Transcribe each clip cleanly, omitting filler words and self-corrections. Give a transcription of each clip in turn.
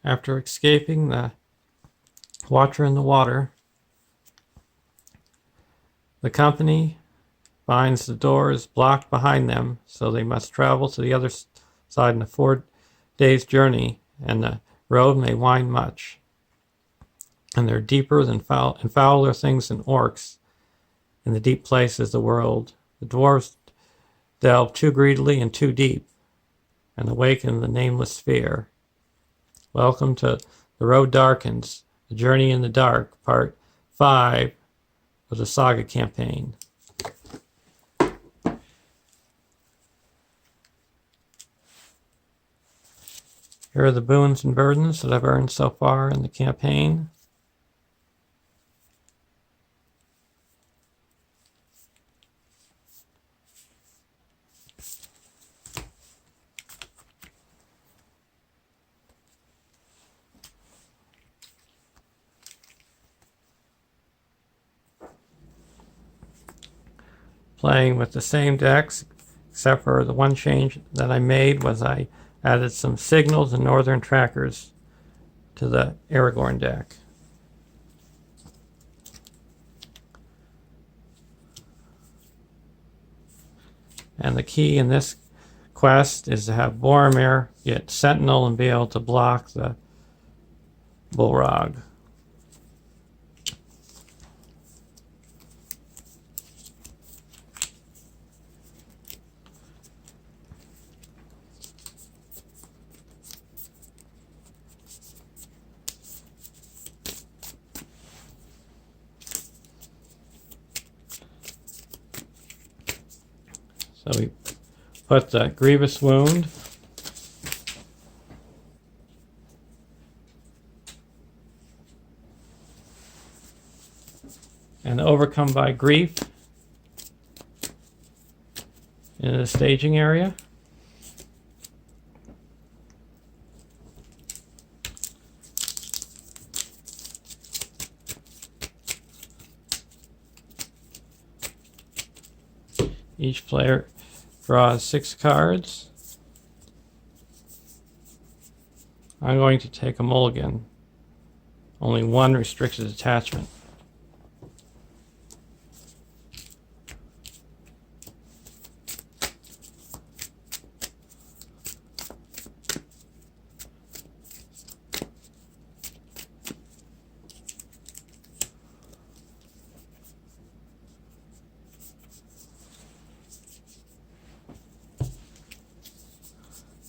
After escaping the Watcher in the Water, the company finds the door is blocked behind them, so they must travel to the other side in a 4 days' journey, and the road may wind much. And they're deeper than and fouler things than orcs in the deep places of the world. The dwarves delve too greedily and too deep, and awaken the nameless sphere. Welcome to The Road Darkens, The Journey in the Dark, Part 5 of the Saga campaign. Here are the boons and burdens that I've earned so far in the campaign. Playing with the same decks, except for the one change that I made was I added some signals and northern trackers to the Aragorn deck. And the key in this quest is to have Boromir get Sentinel and be able to block the Bullrog. So we put the Grievous Wound. And Overcome by Grief in the staging area. Each player draws 6 cards. I'm going to take a mulligan. Only 1 restricted attachment.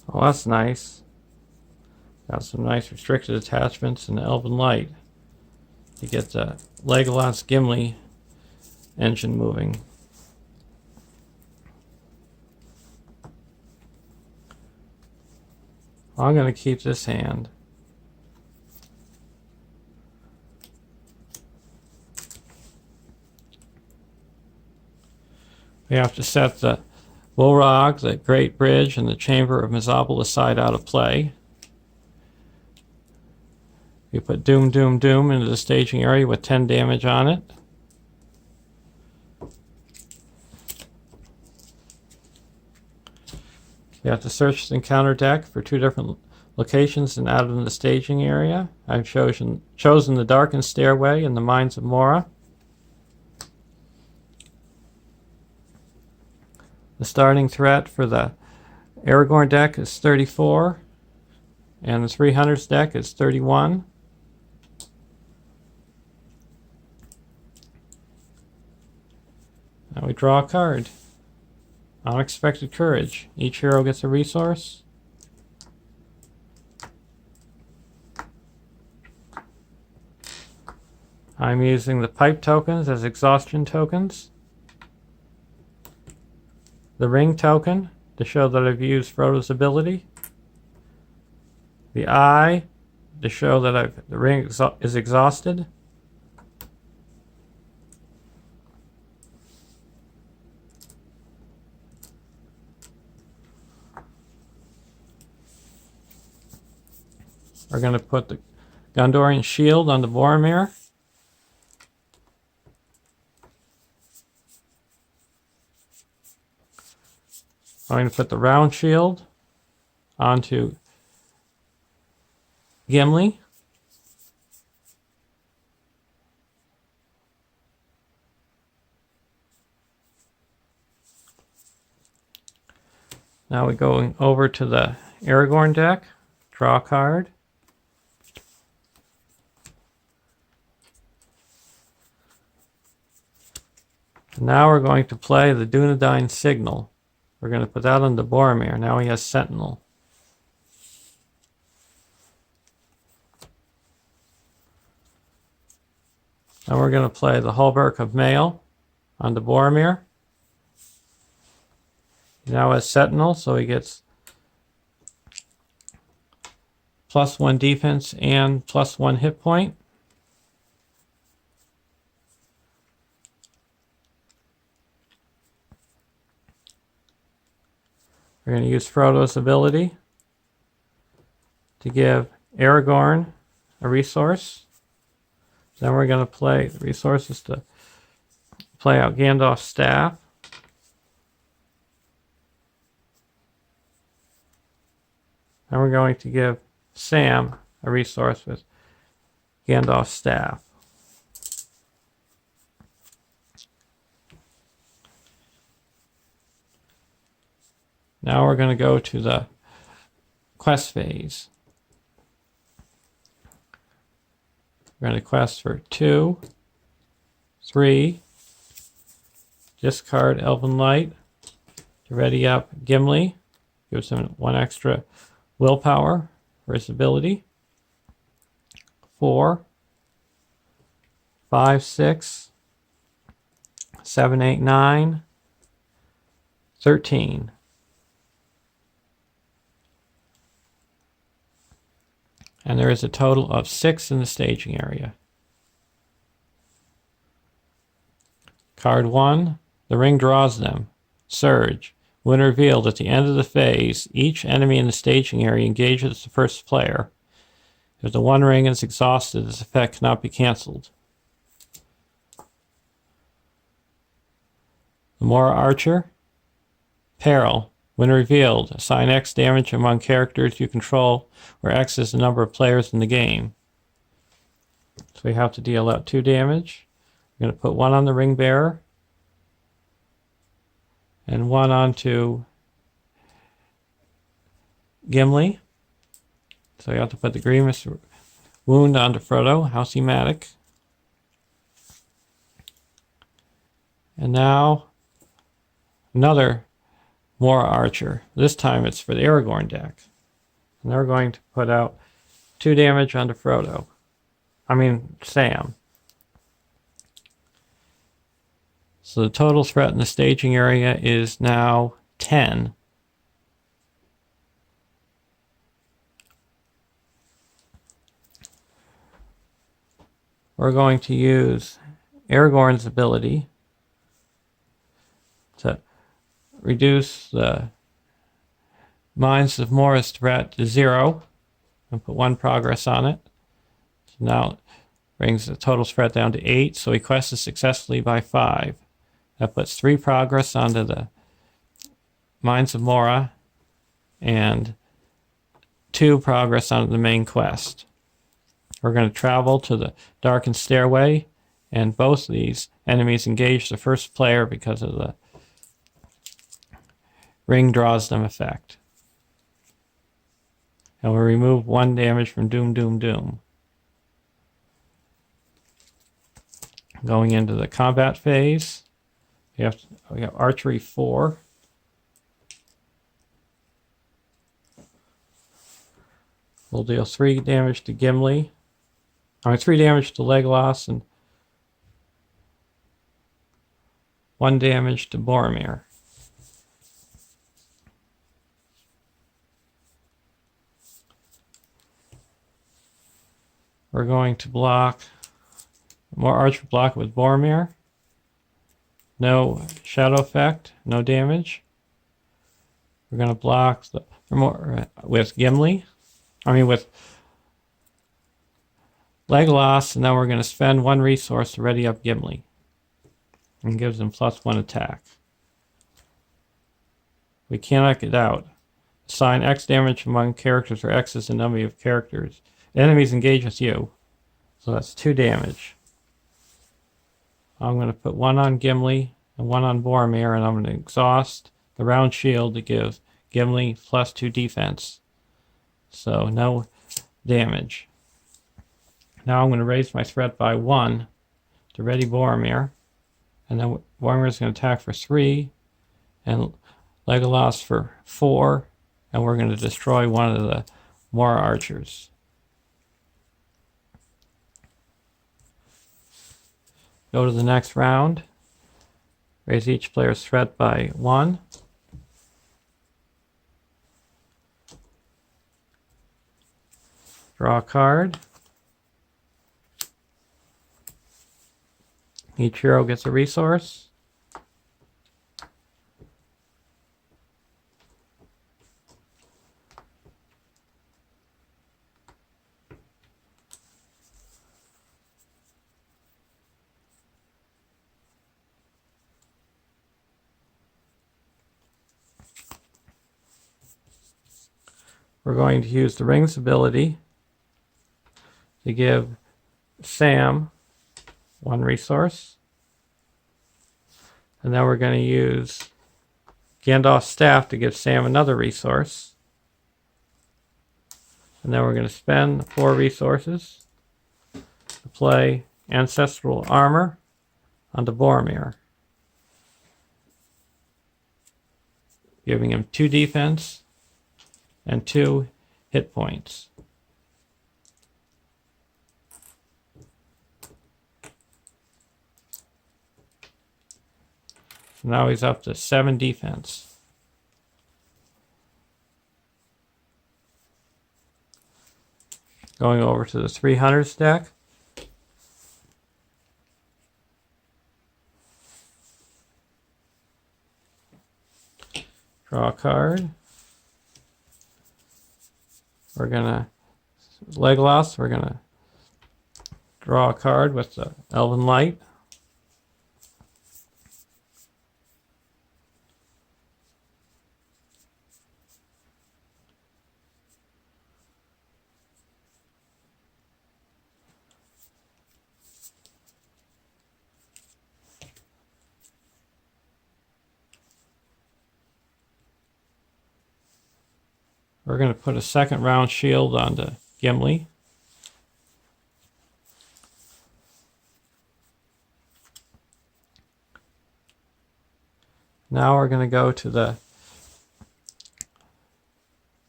Well, that's nice. Got some nice restricted attachments and Elven Light to get the Legolas Gimli engine moving. I'm going to keep this hand. We have to set the Bullrog, the Great Bridge, and the Chamber of Mizabal aside out of play. We put Doom, Doom, Doom into the staging area with 10 damage on it. We have to search the encounter deck for 2 different locations and add them to the staging area. I've chosen the Darkened Stairway and the Mines of Moria. The starting threat for the Aragorn deck is 34, and the 300's deck is 31. Now we draw a card. Unexpected Courage. Each hero gets a resource. I'm using the pipe tokens as exhaustion tokens. The ring token to show that I've used Frodo's ability. The eye to show that the ring is exhausted. We're going to put the Gondorian shield on the Boromir. I'm going to put the round shield onto Gimli. Now we're going over to the Aragorn deck. Draw a card. Now we're going to play the Dunedain Signal. We're going to put that on the Boromir. Now he has Sentinel. Now we're going to play the Hallberg of Mail on the Boromir. He now has Sentinel, so he gets +1 defense and +1 hit point. We're going to use Frodo's ability to give Aragorn a resource. Then we're going to play the resources to play out Gandalf's staff. And we're going to give Sam a resource with Gandalf's staff. Now we're going to go to the quest phase. We're going to quest for 2, 3, discard Elven Light to ready up Gimli. Gives him 1 extra willpower for his ability. 4, 5, 6, 7, 8, 9, 13. And there is a total of 6 in the staging area. Card 1, the ring draws them. Surge. When revealed at the end of the phase, each enemy in the staging area engages the first player. If the one ring is exhausted, this effect cannot be cancelled. The Mora Archer. Peril. When revealed, assign X damage among characters you control, where X is the number of players in the game. So we have to deal out 2 damage. We're going to put 1 on the ring bearer and 1 onto Gimli. So you have to put the Grievous Wound onto Frodo, House-ematic. And now another Mora Archer. This time it's for the Aragorn deck. And they're going to put out 2 damage onto Frodo. Sam. So the total threat in the staging area is now 10. We're going to use Aragorn's ability to reduce the Mines of Mora's threat to 0 and put 1 progress on it. So now it brings the total threat down to 8, so he quested successfully by 5. That puts 3 progress onto the Mines of Mora and 2 progress onto the main quest. We're going to travel to the Darkened Stairway, and both of these enemies engage the first player because of the ring draws them effect. And we'll remove 1 damage from Doom, Doom, Doom. Going into the combat phase, we have Archery 4. We'll deal 3 damage to Gimli. 3 damage to Legolas and 1 damage to Boromir. We're going to block more Archer block with Boromir. No shadow effect, no damage. We're going to block with Gimli. With Legolas, and then we're going to spend 1 resource to ready up Gimli. And gives him +1 attack. We cannot get out. Assign X damage among characters, where X is the number of characters enemies engage with you. So that's 2 damage. I'm going to put 1 on Gimli and 1 on Boromir, and I'm going to exhaust the round shield to give Gimli plus 2 defense. So no damage. Now I'm going to raise my threat by 1 to ready Boromir. And then Boromir is going to attack for 3, and Legolas for 4, and we're going to destroy one of the more archers. Go to the next round. Raise each player's threat by 1. Draw a card. Each hero gets a resource. We're going to use the Rings ability to give Sam 1 resource. And then we're going to use Gandalf's staff to give Sam another resource. And then we're going to spend 4 resources to play Ancestral Armor onto Boromir, giving him 2 defense and 2 hit points. So now he's up to 7 defense. Going over to the 300 deck. Draw a card. We're gonna Legolas. We're gonna draw a card with the Elven Light. We're going to put a second round shield onto Gimli. Now we're going to go to the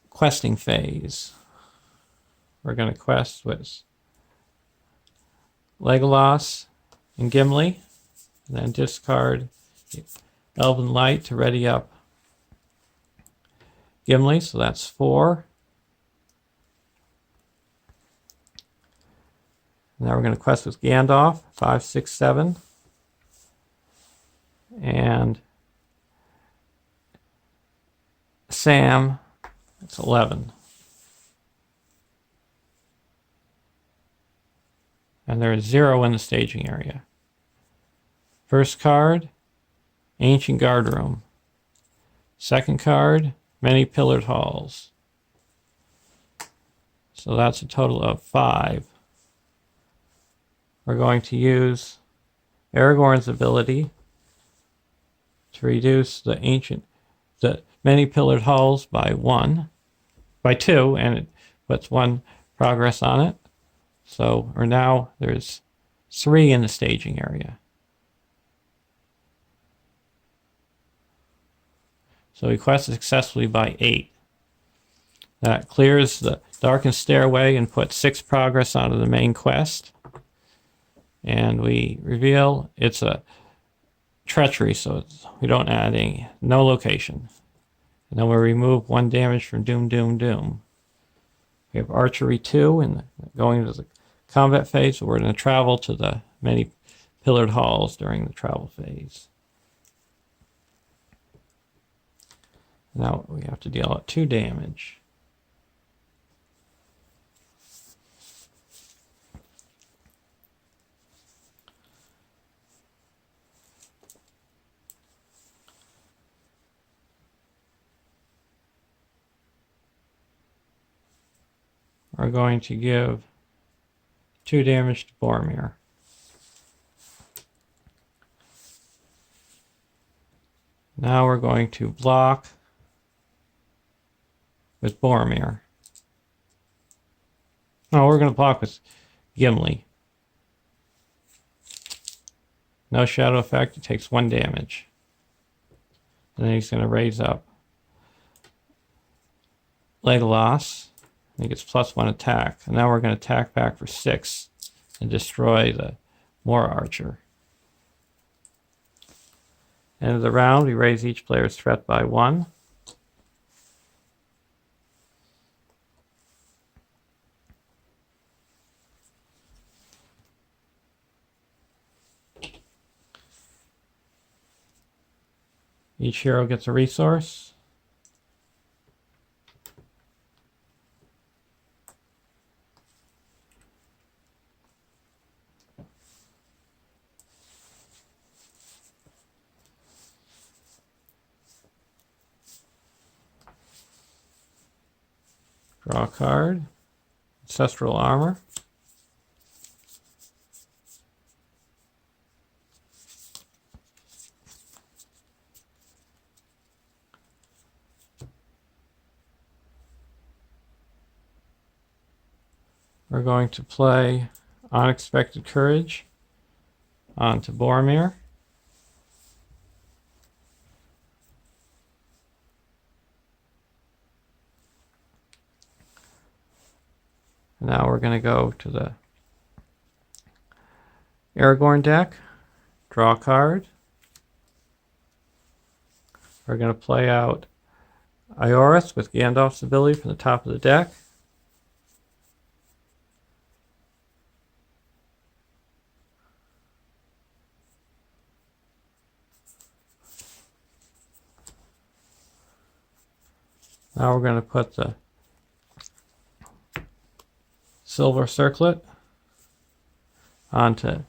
questing phase. We're going to quest with Legolas and Gimli, and then discard Elven Light to ready up Gimli, so that's 4. Now we're going to quest with Gandalf, 5, 6, 7. And Sam, it's 11. And there is 0 in the staging area. First card, Ancient Guard Room. Second card, Many Pillared Halls. So that's a total of 5. We're going to use Aragorn's ability to reduce the Many Pillared Halls by 2, and it puts 1 progress on it. So now there's 3 in the staging area. So we quested successfully by 8. That clears the Darkened Stairway and puts 6 progress onto the main quest. And we reveal it's a treachery, so we don't add no location. And then we remove 1 damage from Doom, Doom, Doom. We have Archery 2, and going into the combat phase, so we're going to travel to the Many Pillared Halls during the travel phase. Now we have to deal out 2 damage. are going to give 2 damage to Boromir. Now we're going to block with Boromir. No, we're going to block with Gimli. No shadow effect, it takes 1 damage. And then he's going to raise up Legolas. He gets +1 attack. And now we're going to attack back for 6 and destroy the Moor Archer. End of the round, we raise each player's threat by 1. Each hero gets a resource. Draw a card. Ancestral Armor. We're going to play Unexpected Courage onto Boromir. Now we're going to go to the Aragorn deck, draw a card. We're going to play out Ioreth with Gandalf's ability from the top of the deck. Now we're going to put the Silver Circlet onto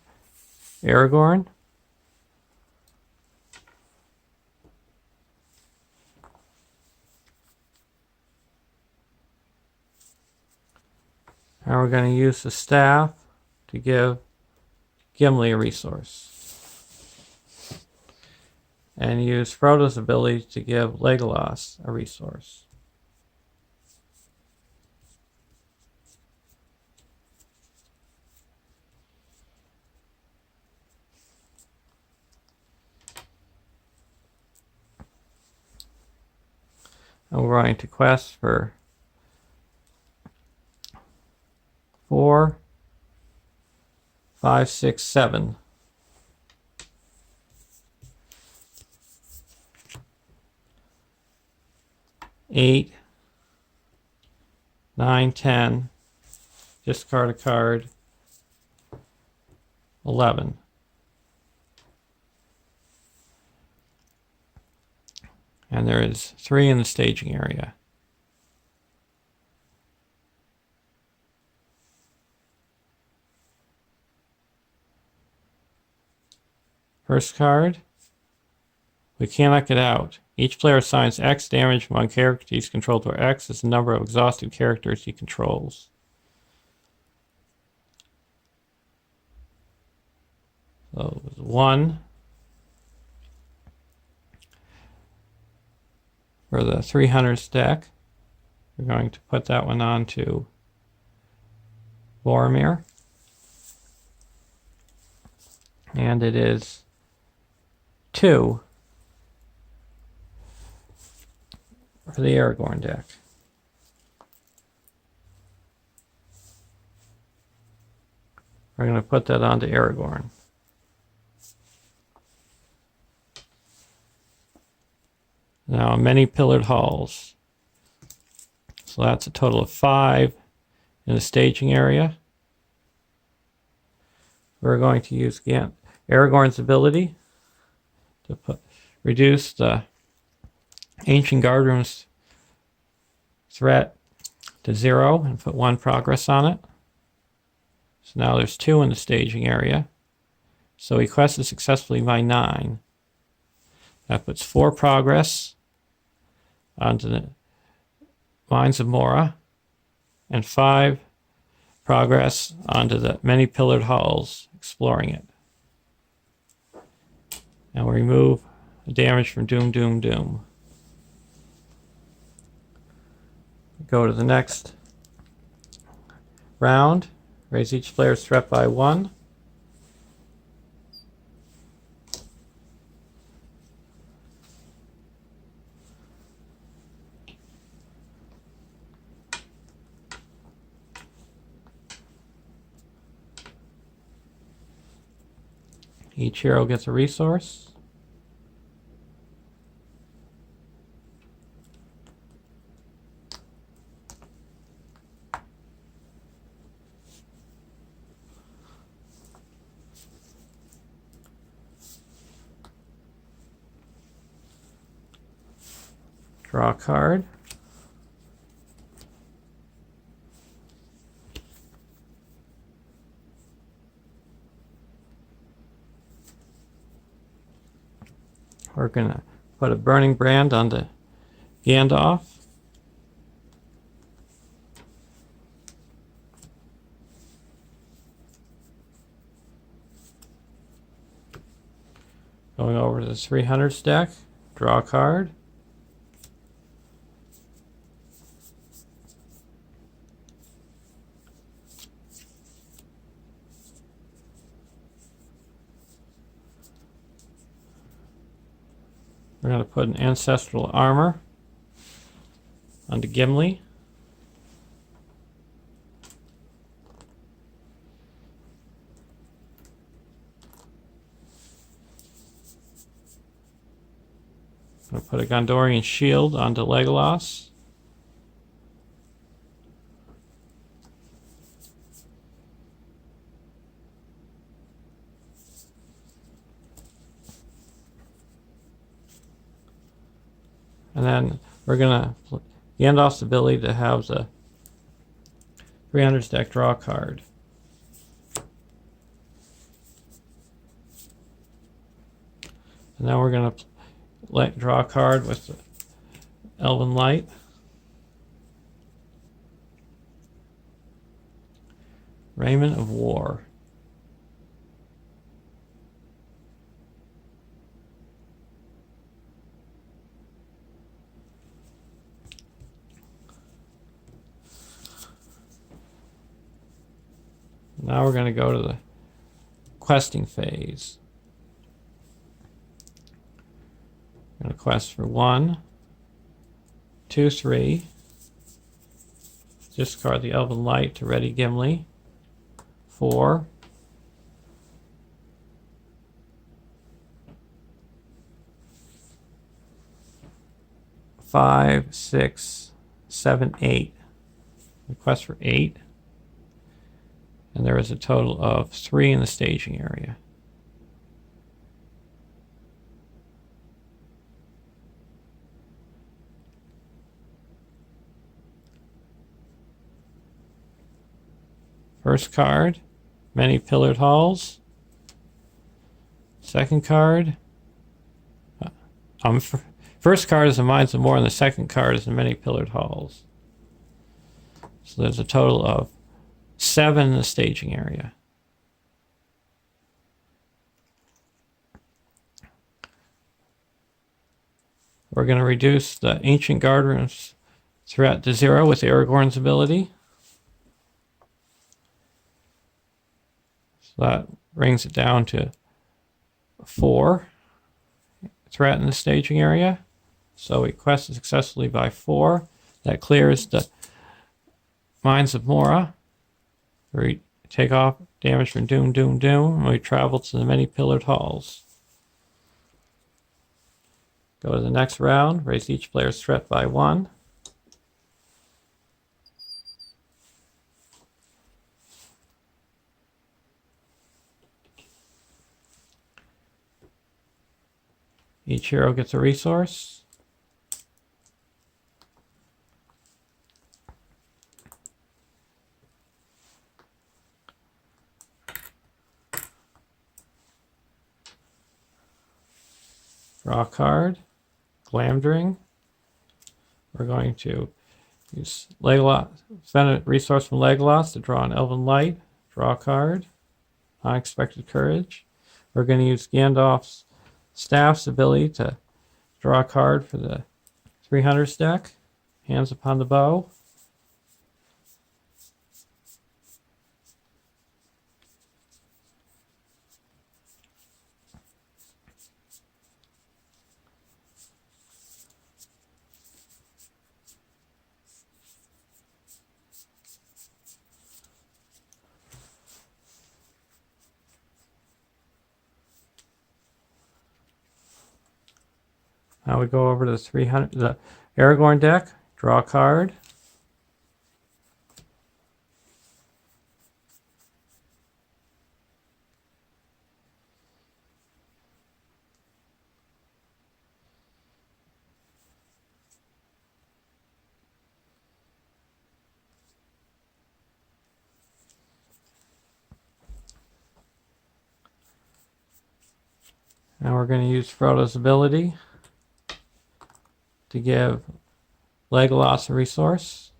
Aragorn. Now we're going to use the staff to give Gimli a resource. And use Frodo's ability to give Legolas a resource. And we're going to quest for 4, 5, 6, 7. 8, 9, 10. Discard a card. 11. And there is 3 in the staging area. First card. We cannot get out. Each player assigns X damage among characters he's controlled, where X is the number of exhausted characters he controls. So it was 1. For the 300's deck, we're going to put that one on to Boromir. And it is 2 for the Aragorn deck. We're going to put that onto Aragorn. Now, many pillared halls. So that's a total of 5 in the staging area. We're going to use Aragorn's ability to reduce the Ancient Guardroom's threat to 0 and put 1 progress on it. So now there's 2 in the staging area. So he quested successfully by 9. That puts 4 progress onto the Mines of Moria and 5 progress onto the many-pillared halls, exploring it. And we remove damage from Doom, Doom, Doom. Go to the next round. Raise each player's threat by 1. Each hero gets a resource. Draw a card. We're going to put a burning brand onto Gandalf. Going over to the 300s deck, draw a card. We're going to put an Ancestral Armor onto Gimli. I'm going to put a Gondorian Shield onto Legolas. And then we're going to Gandalf's ability to have the 300s deck draw a card. And now we're going to draw a card with the Elven Light. Raiment of War. Now we're going to go to the questing phase. I'm going to quest for 1, 2, 3. Discard the Elven Light to ready Gimli. 4. 5, 6, 7, 8. Request for 8. And there is a total of 3 in the staging area. First card, Many Pillared Halls. Second card, first card is the Mines of More, and the second card is the Many Pillared Halls. So there's a total of 7 in the staging area. We're going to reduce the Ancient Guardian's threat to 0 with Aragorn's ability. So that brings it down to 4 threat in the staging area. So we quested successfully by 4. That clears the Mines of Mora. We take off damage from Doom, Doom, Doom, and we travel to the Many Pillared Halls. Go to the next round, raise each player's threat by 1. Each hero gets a resource. Draw a card. Glamdring. We're going to Use Legolas, spend a resource from Legolas to draw an Elven Light. Draw a card. Unexpected Courage. We're going to use Gandalf's Staff's ability to draw a card for the 300s deck. Hands upon the bow. Now we go over to the Aragorn deck. Draw a card. Now we're going to use Frodo's ability to give Legolas a resource.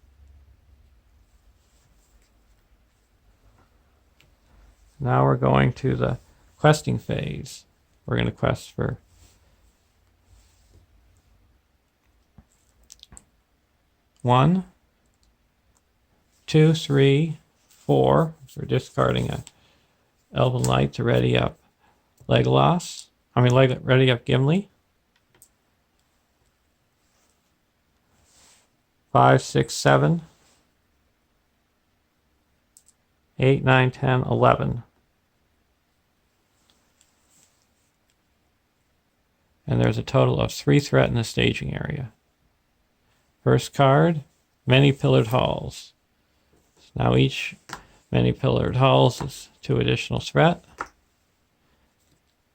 Now we're going to the questing phase. We're going to quest for one, two, three, four. We're discarding a Elven Light to ready up Legolas. Ready up Gimli. 5, 6, 7, 8, 9, 10, 11. And there's a total of 3 threat in the staging area. First card, Many Pillared Halls. So now each Many Pillared Halls is 2 additional threat.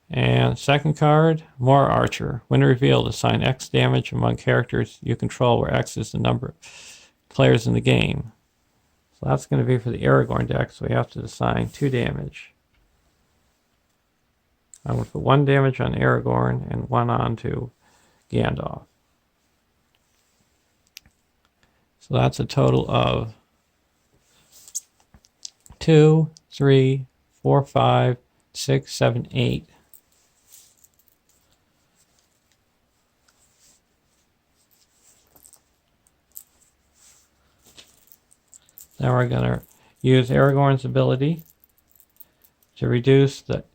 And second card, More Archer. When revealed, assign X damage among characters you control, where X is the number of players in the game. So that's going to be for the Aragorn deck, so we have to assign 2 damage. I'm going to put 1 damage on Aragorn and 1 onto Gandalf. So that's a total of 2, 3, 4, 5, 6, 7, 8. Now we're going to use Aragorn's ability to reduce the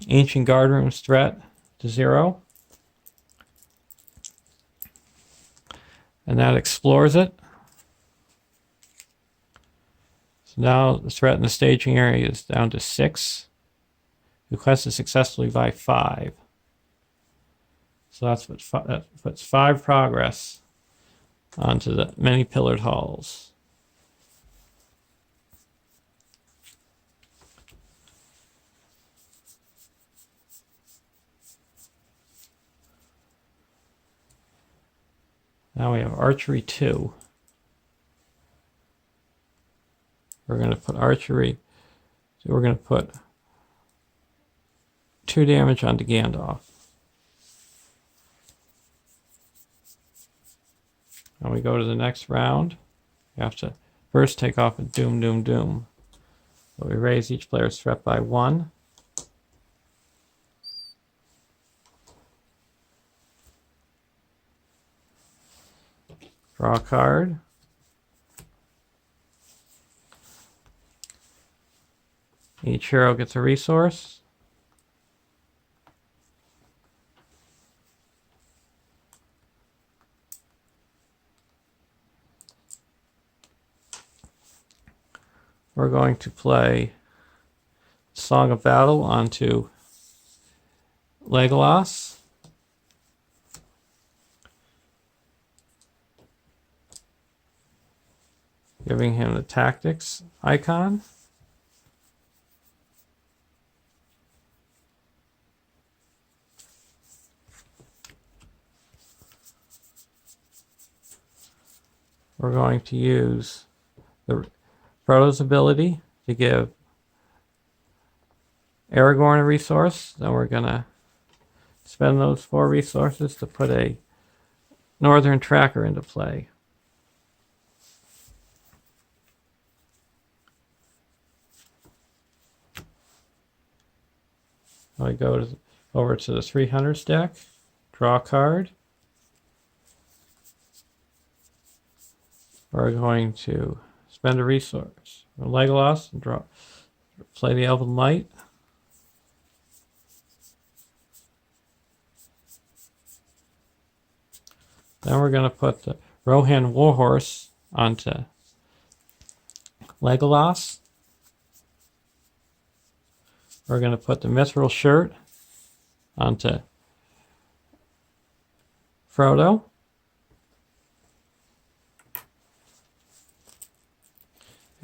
Ancient Guardroom's threat to 0. And that explores it. So now the threat in the staging area is down to 6. Requested successfully by 5. So that puts 5 progress onto the Many Pillared Halls. Now we have Archery 2. We're going to put Archery. So we're going to put 2 damage onto Gandalf. And we go to the next round. We have to first take off a Doom, Doom, Doom. So we raise each player's threat by 1. Draw a card. Each hero gets a resource. We're going to play Song of Battle onto Legolas. Giving him the tactics icon. We're going to use the Frodo's ability to give Aragorn a resource. Then we're going to spend those 4 resources to put a Northern Tracker into play. I go over to the 300s deck, draw a card. We're going to spend a resource. Legolas and play the Elven Light. Then we're going to put the Rohan Warhorse onto Legolas. We're going to put the Mithril Shirt onto Frodo.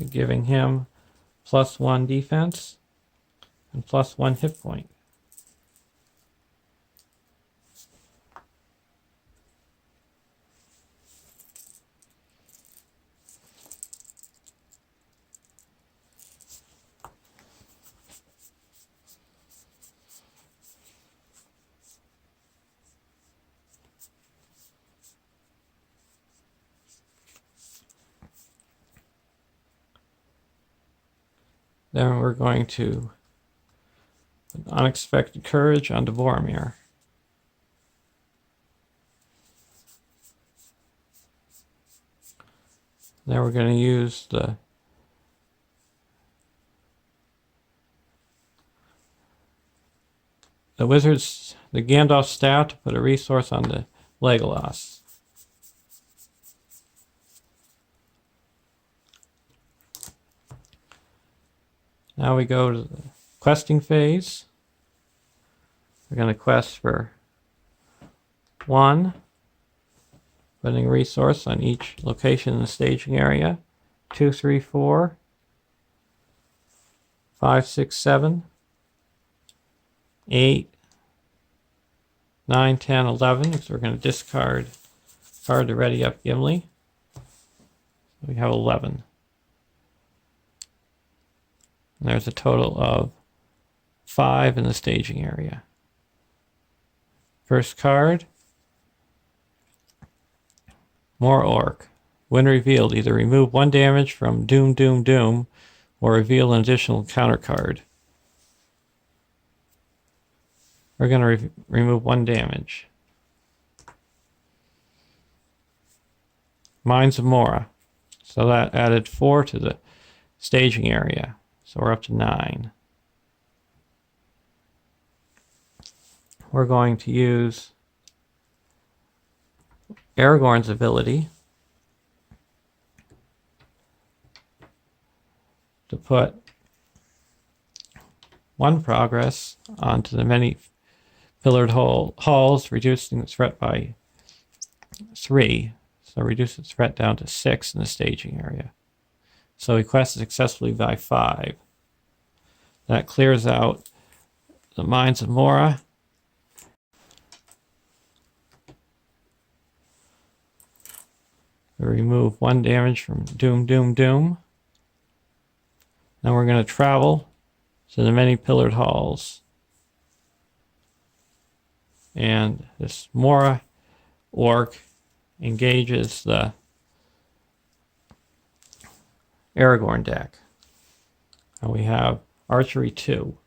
Giving him +1 defense and +1 hit point. Then we're going to put Unexpected Courage onto Boromir. Then we're going to use the Gandalf staff to put a resource on the Legolas. Now we go to the questing phase. We're going to quest for 1, putting a resource on each location in the staging area. 2, 3, 4, 5, 6, 7, 8, 9, 10, 11, because we're going to discard a card to ready up Gimli. We have 11. And there's a total of 5 in the staging area. First card, more Orc. When revealed, either remove 1 damage from Doom, Doom, Doom, or reveal an additional counter card. We're going to remove 1 damage. Mines of Moria. So that added 4 to the staging area. So we're up to 9. We're going to use Aragorn's ability to put 1 progress onto the many pillared halls, reducing the threat by 3. So reduce its threat down to 6 in the staging area. So he quested successfully by 5. That clears out the Mines of Moria. We remove 1 damage from Doom, Doom, Doom. Now we're going to travel to the many pillared halls. And this Moria Orc engages the Aragorn deck. And we have Archery 2.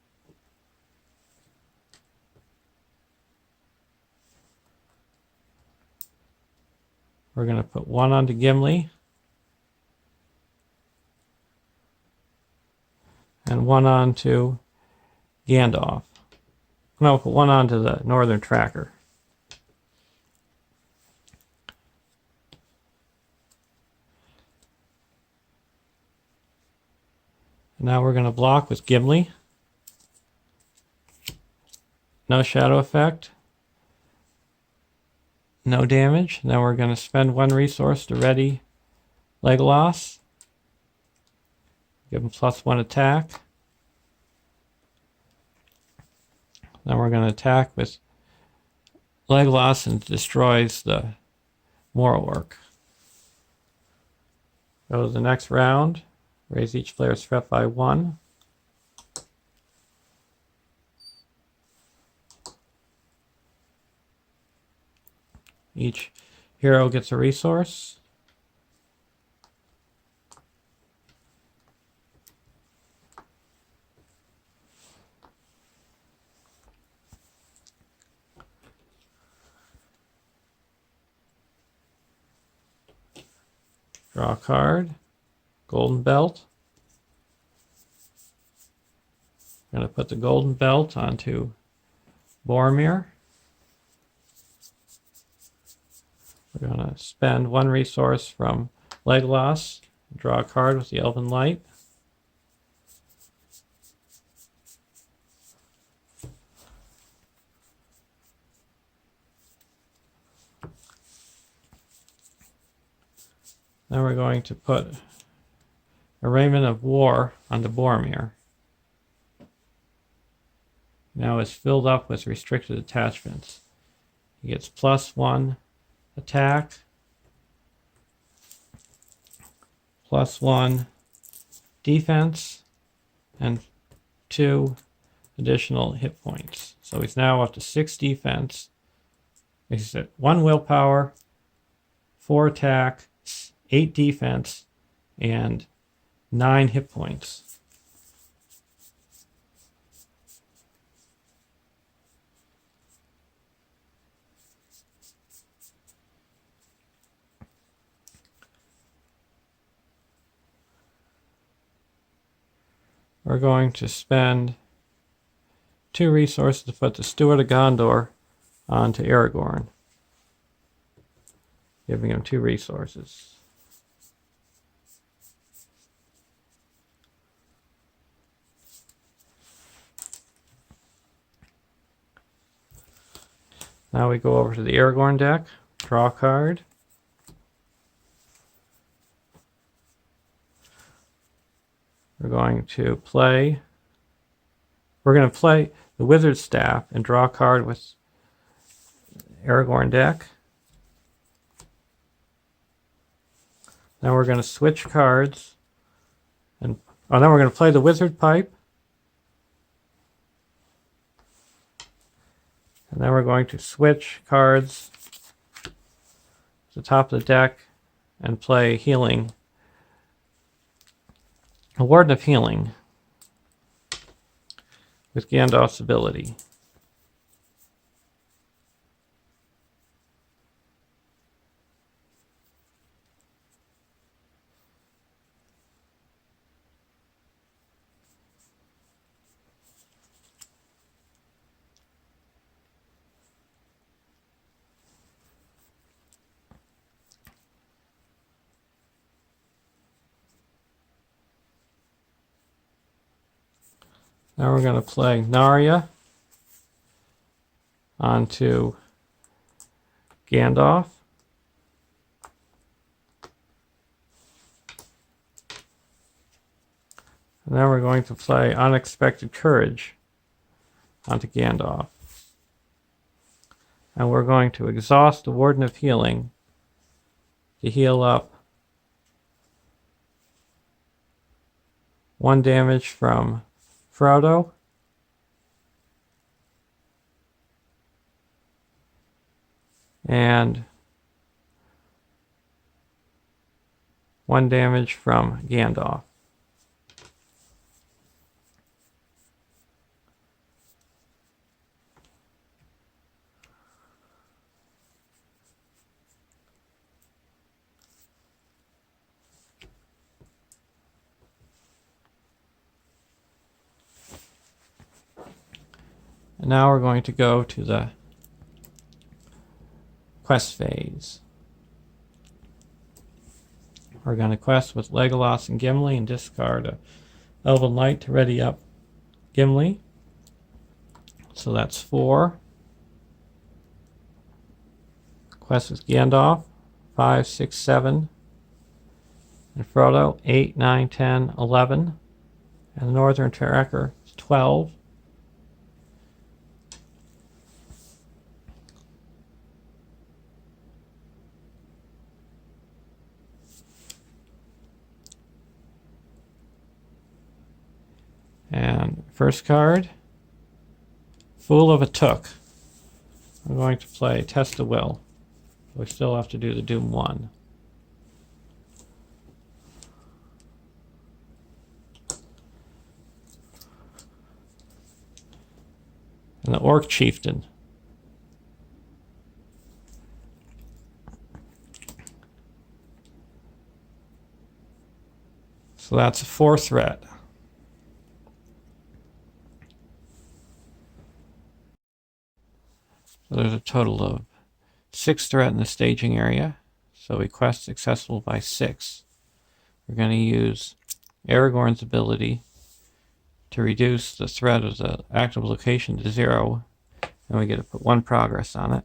We're going to put 1 onto Gimli. And 1 onto Gandalf. No, put 1 onto the Northern Tracker. Now we're going to block with Gimli. No shadow effect. No damage. Now we're going to spend 1 resource to ready Legolas. Give him +1 attack. Then we're going to attack with Legolas and destroys the Moria Orc. Go to the next round. Raise each player's threat by 1. Each hero gets a resource. Draw a card. Golden belt. I'm going to put the golden belt onto Boromir. We're going to spend one resource from Legolas. Draw a card with the Elven Light. Then we're going to put a Raiment of War onto Boromir. Now it's filled up with restricted attachments. He gets +1 attack, +1 defense, and 2 additional hit points. So he's now up to 6 defense. He's at 1 willpower, 4 attack, 8 defense, and 9 hit points. We're going to spend 2 resources to put the Steward of Gondor onto Aragorn, giving him 2 resources. Now we go over to the Aragorn deck, draw a card. We're going to play the Wizard Staff and draw a card with Aragorn deck. Then we're going to switch cards, and then we're going to play the Wizard Pipe. And then we're going to switch cards to the top of the deck and play Healing. A Warden of Healing with Gandalf's ability. Now we're going to play Narya onto Gandalf. And then we're going to play Unexpected Courage onto Gandalf. And we're going to exhaust the Warden of Healing to heal up 1 damage from Frodo, and 1 damage from Gandalf. And now we're going to go to the quest phase. We're going to quest with Legolas and Gimli and discard a Elven Light to ready up Gimli. So that's 4. Quest with Gandalf, 5, 6, 7. And Frodo, 8, 9, 10, 11. And the Northern Tracker is 12. And first card, Fool of a Took. I'm going to play Test of Will. We still have to do the Doom 1. And the Orc Chieftain. So that's 4 threat. So there's a total of 6 threat in the staging area. So we quest successful by 6. We're going to use Aragorn's ability to reduce the threat of the active location to 0, and we get to put 1 progress on it.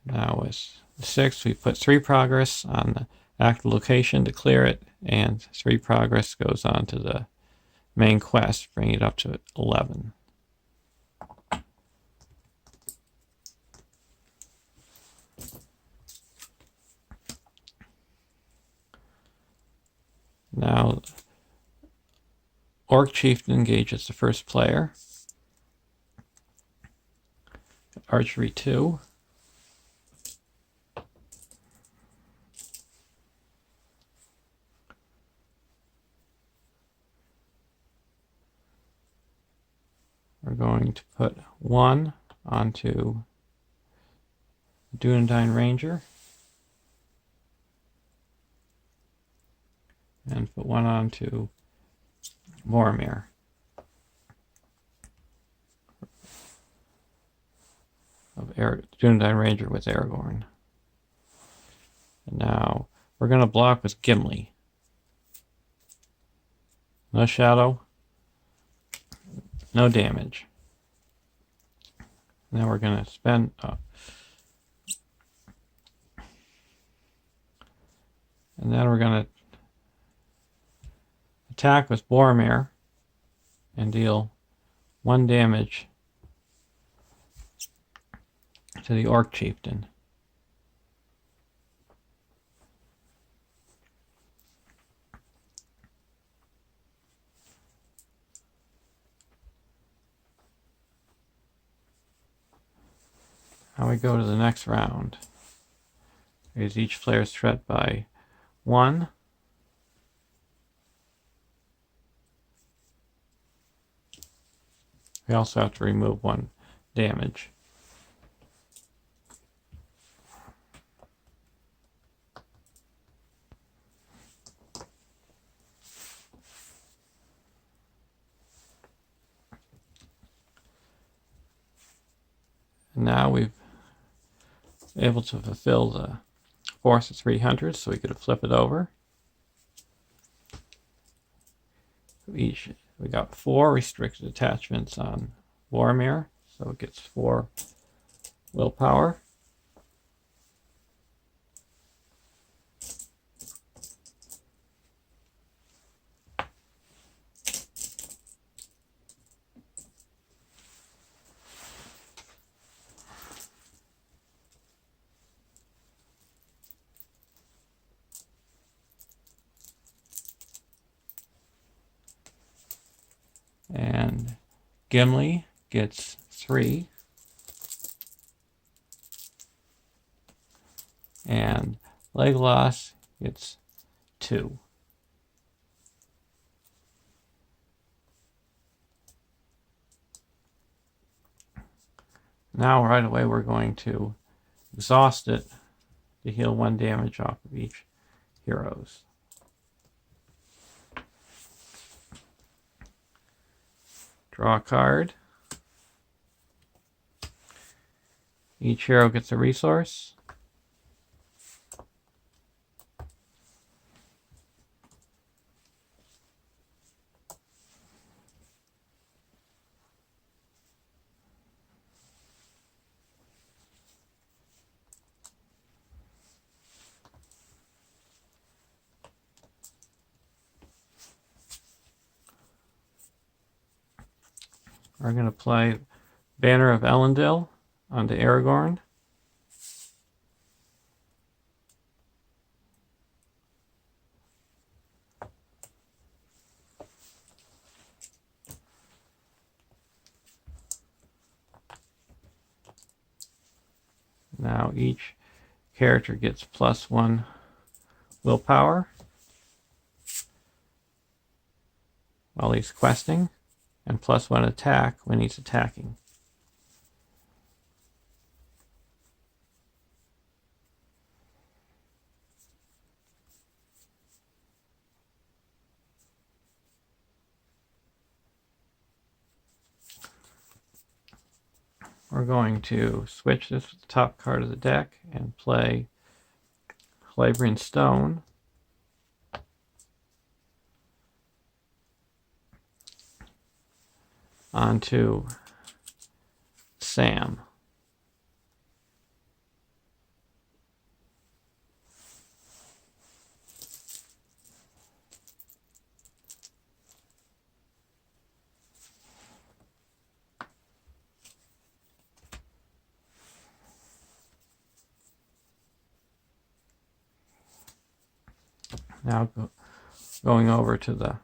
Now with 6, we put 3 progress on the active location to clear it, and 3 progress goes on to the main quest, bringing it up to 11. Now, Orc Chieftain engages the first player. Archery 2. We're going to put 1 onto Dunedain Ranger. And put 1 onto Boromir. Of Dunedain Ranger with Aragorn. And now we're going to block with Gimli. No shadow. No damage. Now we're going to spend... and then we're going to attack with Boromir and deal 1 damage to the Orc Chieftain. Now we go to the next round. Raise each player's threat by 1. We also have to remove 1 damage. And now we've been able to fulfill the Force of 300, so we could flip it over. We got 4 restricted attachments on Boromir, so it gets 4 willpower. And Gimli gets 3. And Legolas gets 2. Now right away we're going to exhaust it to heal 1 damage off of each heroes. Draw a card. Each hero gets a resource. We're going to play Banner of Elendil onto Aragorn. Now each character gets +1 willpower while he's questing, and +1 attack when he's attacking. we're going to switch this to the top card of the deck and play Labyrinth Stone. Onto Sam. Now going over to the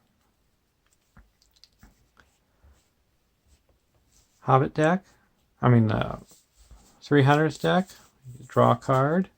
Hobbit deck, the 300s deck, draw a card.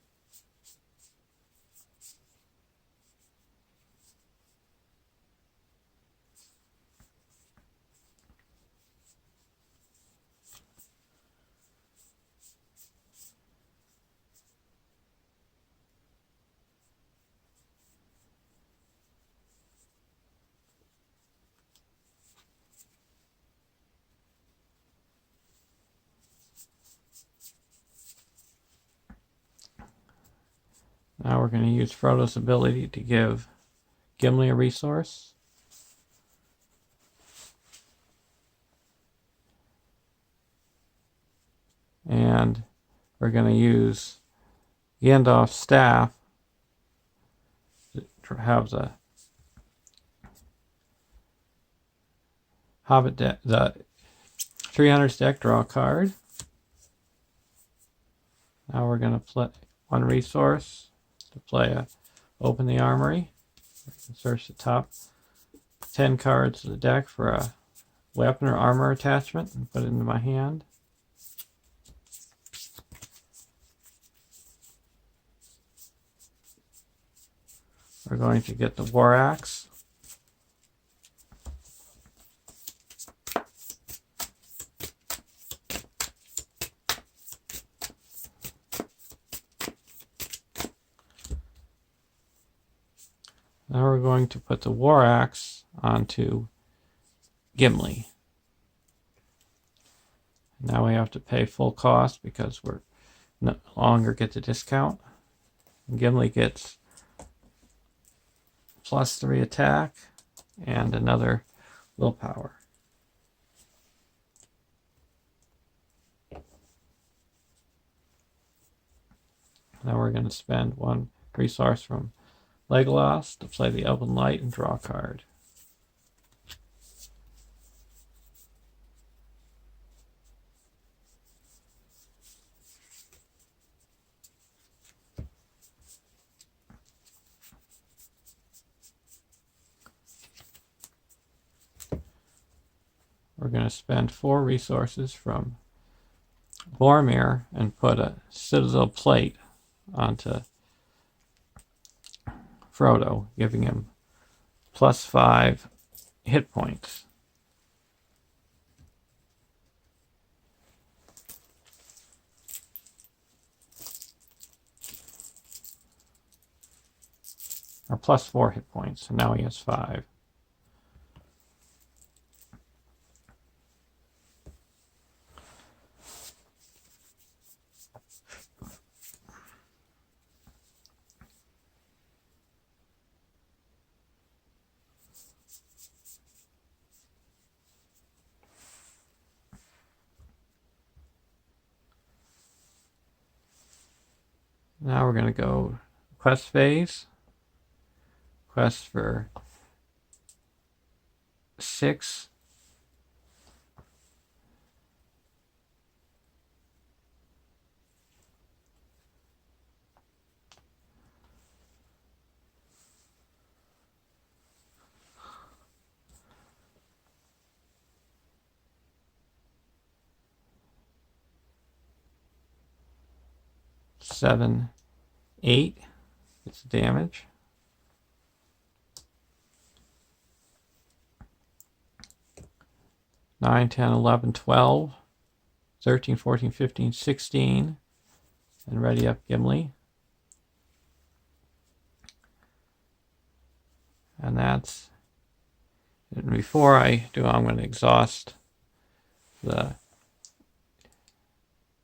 Now we're going to use Frodo's ability to give Gimli a resource. And we're going to use Gandalf's staff to have the Hobbit deck, the 300s deck, draw a card. Now we're going to play one resource to play Open the Armory. Search the top 10 cards of the deck for a weapon or armor attachment and put it into my hand. We're going to get the War Axe. Now we're going to put the War Axe onto Gimli. Now we have to pay full cost because we're no longer get the discount. And Gimli gets +3 attack and another willpower. Now we're going to spend one resource from Legolas to play the Elven Light and draw a card. We're going to spend 4 resources from Boromir and put a Citadel Plate onto Frodo, giving him +5 hit points. Or +4 hit points, and now he has 5. Now we're going to go quest phase. Quest for 6. Seven, 8. It's damage. 9, 10, 11, 12, 13, 14, 15, 16. And ready up Gimli. And that's... And before I do, I'm going to exhaust the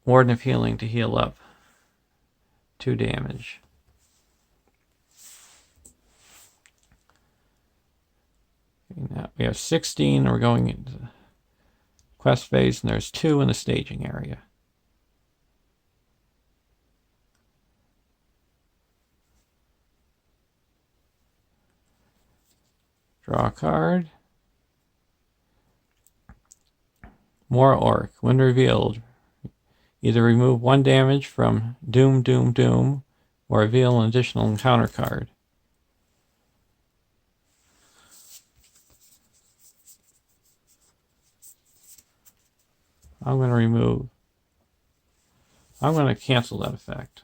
Warden of Healing to heal up 2 damage. Okay, now we have 16. We're going into the quest phase, and there's 2 in the staging area. Draw a card. More Orc. When revealed, either remove 1 damage from Doom, Doom, Doom, or reveal an additional encounter card. I'm going to cancel that effect.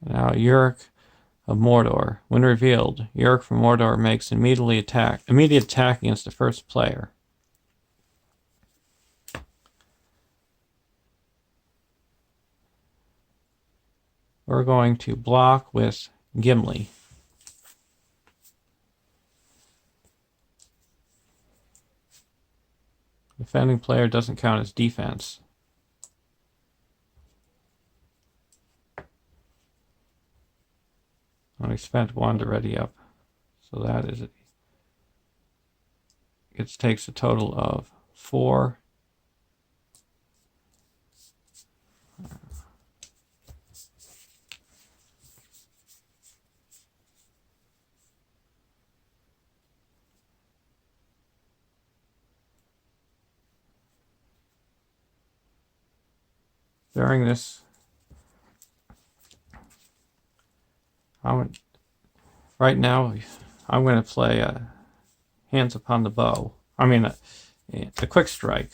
Now, Yorick of Mordor. When revealed, Yorick from Mordor makes immediate attack against the first player. We're going to block with Gimli. Defending player doesn't count as defense. Only spent 1 to ready up. So that is it. It takes a total of 4. During this, right now, I'm going to play Hands Upon the Bow. I mean, a quick strike.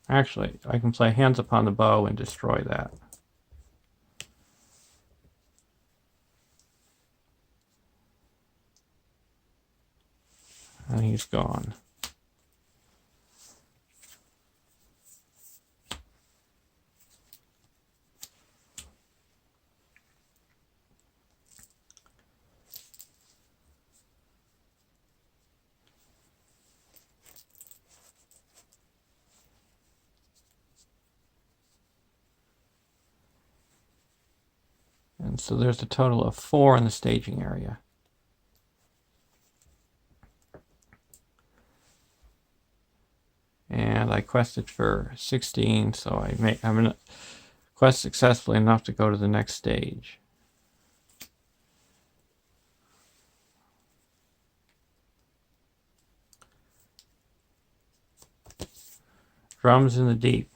Actually, I can play Hands Upon the Bow and destroy that. And he's gone. And so there's a total of 4 in the staging area. And I quested for 16, so I'm quest successfully enough to go to the next stage. Drums in the Deep.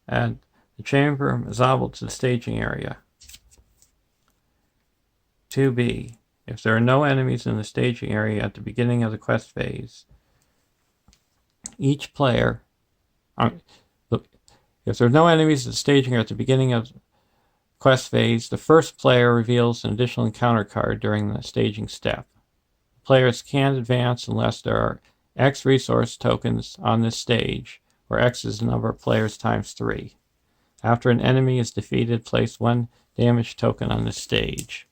Add the Chamber of Mazabal to the staging area. 2B. If there are no enemies in the staging area at the beginning of the quest phase, each player... if there are no enemies in the staging area at the beginning of the quest phase, the first player reveals an additional encounter card during the staging step. Players can't advance unless there are X resource tokens on this stage, where X is the number of players times 3. After an enemy is defeated, place 1 damage token on this stage.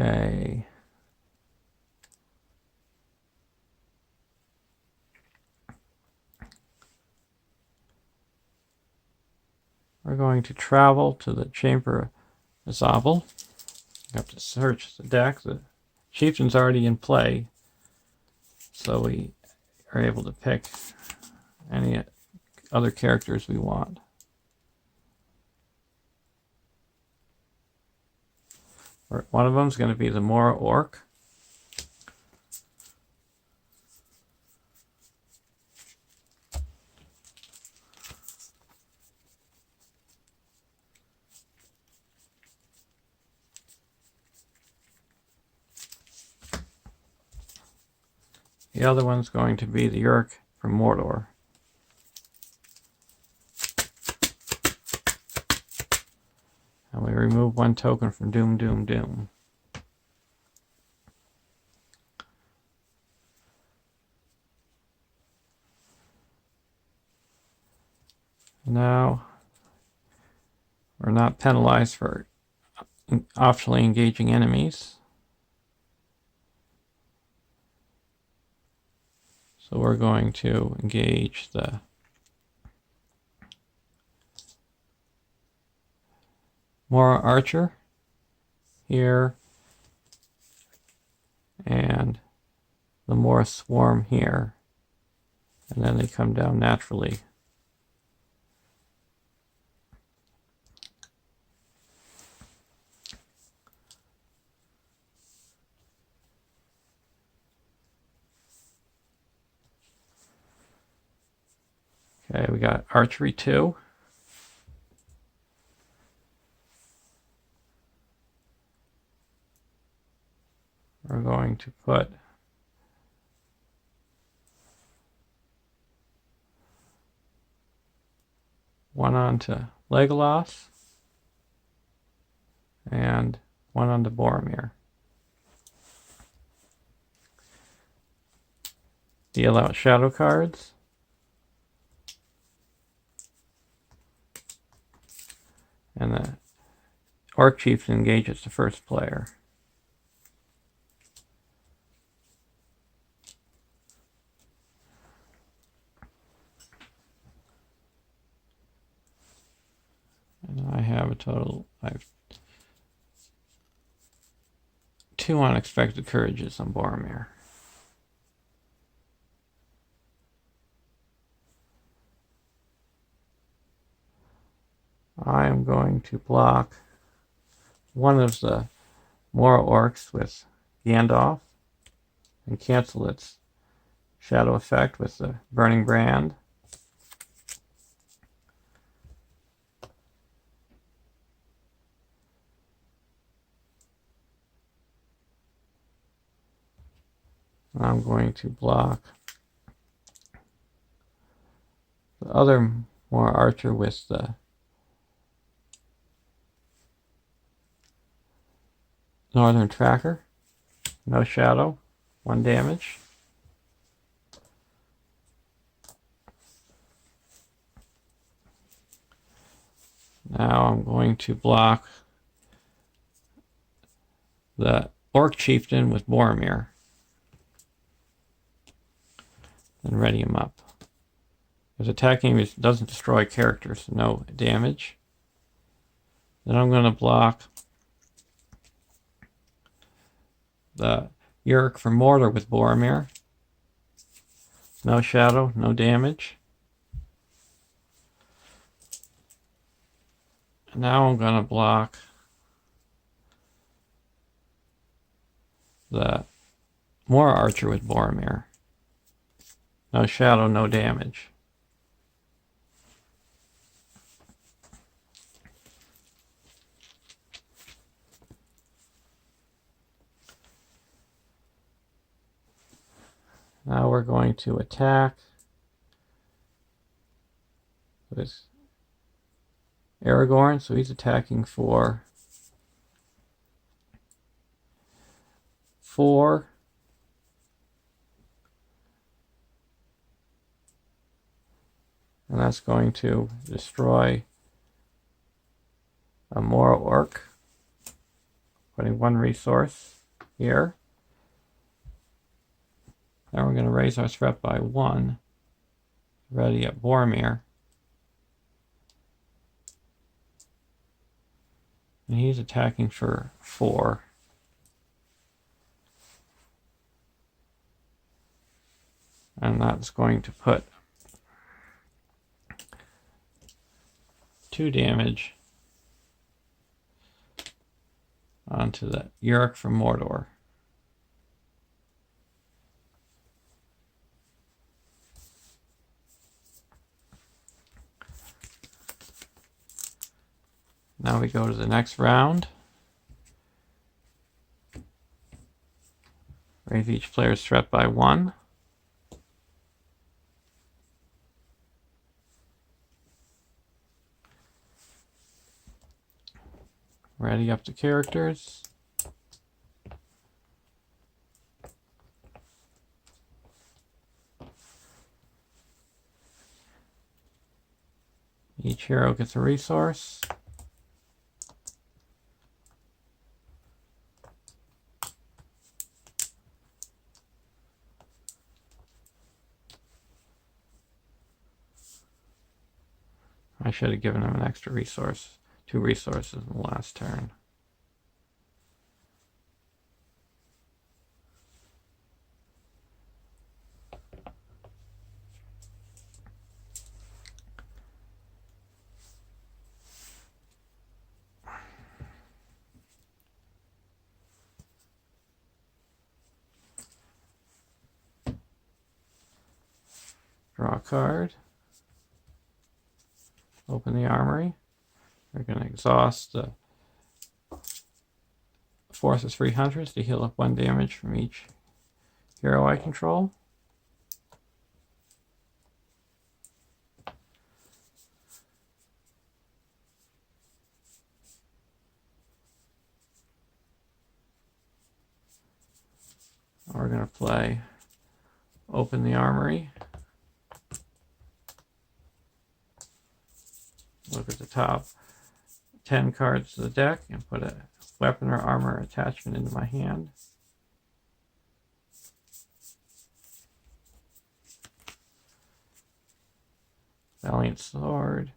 Okay. We're going to travel to the Chamber of Mazabal. You have to search the deck. The Chieftain's already in play, so we are able to pick any other characters we want. One of them is going to be the Mora Orc. The other one's going to be the Uruk from Mordor. And we remove one token from Doom, Doom, Doom. Now, we're not penalized for optionally engaging enemies. So we're going to engage the Mora Archer here and the Mora Swarm here. And then they come down naturally. Okay, we got Archery 2. We're going to put one onto Legolas and one onto Boromir. Deal out shadow cards. And the Orc Chieftain engages the first player. And I have I have 2 unexpected courages on Boromir. I am going to block one of the Mora Orcs with Gandalf and cancel its shadow effect with the Burning Brand. I'm going to block the other Mora Archer with the Northern Tracker. No shadow, 1 damage. Now I'm going to block the Orc Chieftain with Boromir and ready him up. Because attacking doesn't destroy characters, so no damage. Then I'm going to block the Uruk from Mordor with Boromir. No shadow, no damage. And now I'm going to block the Mora Archer with Boromir. No shadow, no damage. Now we're going to attack with Aragorn, so he's attacking for 4. And that's going to destroy a Mora Orc, putting 1 resource here. Now we're going to raise our threat by 1. Ready at Boromir. And he's attacking for 4. And that's going to put 2 damage onto the Uruk from Mordor. Now we go to the next round. Raise each player's threat by 1. Ready up the characters. Each hero gets a resource. I should have given him an extra resource, 2 resources in the last turn. Draw a card. Open the armory. We're going to exhaust the Forces 300 to heal up 1 damage from each hero I control. We're going to play Open the Armory. Look at the top 10 cards of the deck and put a weapon or armor attachment into my hand. Valiant Sword.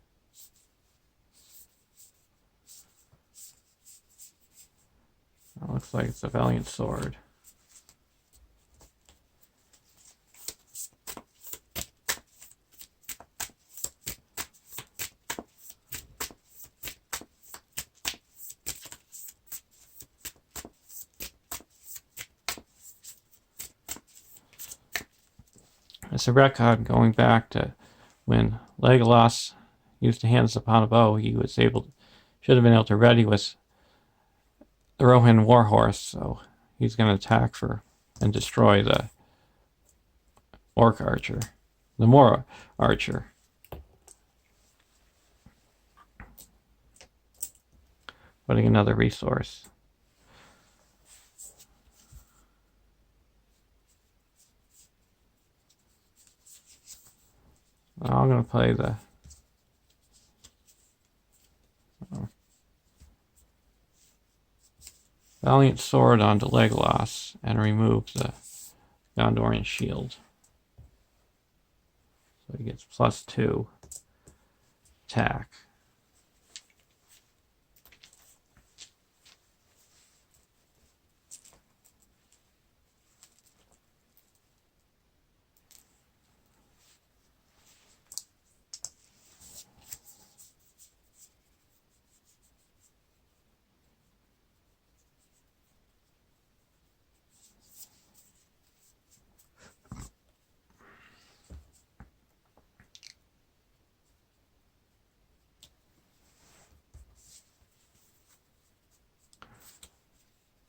That looks like it's a Valiant Sword. It's a record going back to when Legolas used to hands upon a bow. He was should have been able to ready with the Rohan Warhorse, so he's going to attack and destroy the Orc Archer, the Mora Archer. Putting another resource. I'm going to play the Valiant Sword onto Legolas and remove the Gondorian shield. So he gets +2 attack.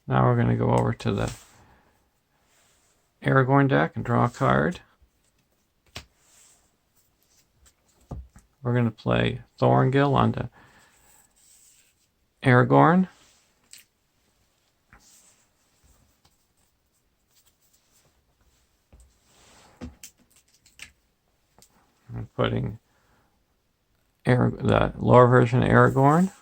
Now we're going to go over to the Aragorn deck and draw a card. We're going to play Thorngill onto Aragorn. I'm putting the lower version of Aragorn.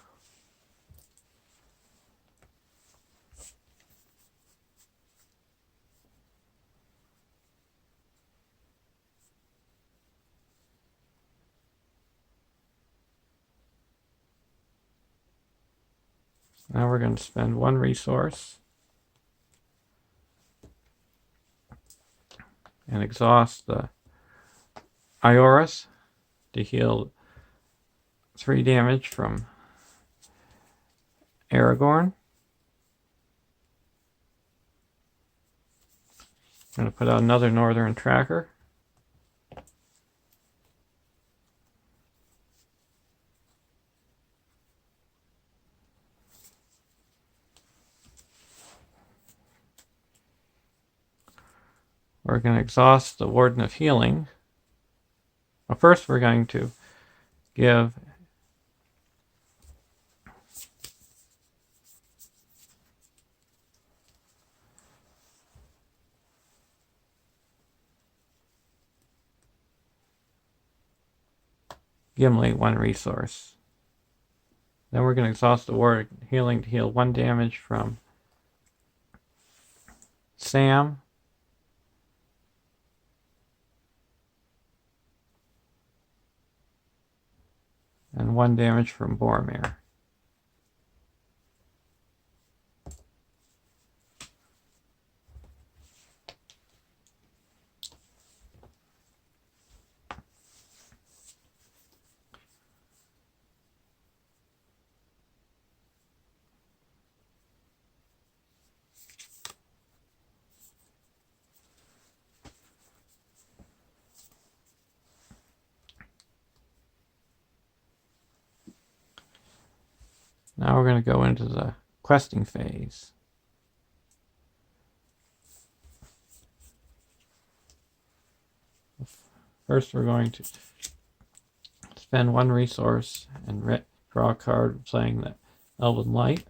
Now we're going to spend 1 resource and exhaust the Ioris to heal 3 damage from Aragorn. I'm going to put out another Northern Tracker. We're going to exhaust the Warden of Healing. Well, first we're going to give Gimli 1 resource. Then we're going to exhaust the ward healing to heal 1 damage from Sam. And 1 damage from Boromir. Now we're going to go into the questing phase. First, we're going to spend 1 resource and draw a card playing the Elven Light.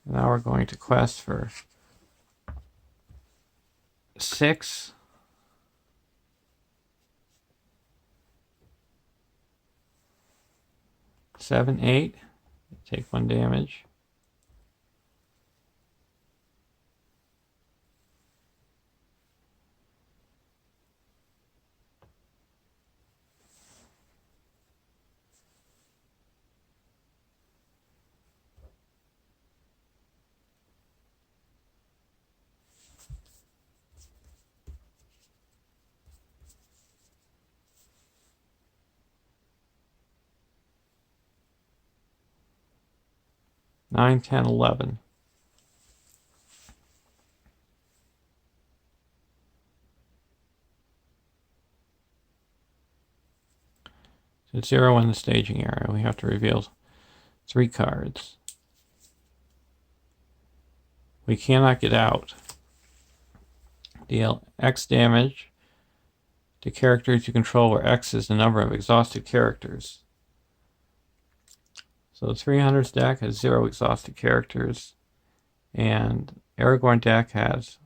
Now we're going to quest for 6. 7, 8. Take 1 damage. Nine, 10, 11. So it's 0 in the staging area. We have to reveal 3 cards. We cannot get out. Deal X damage to characters you control, where X is the number of exhausted characters. So the 300's deck has 0 exhausted characters, and Aragorn deck has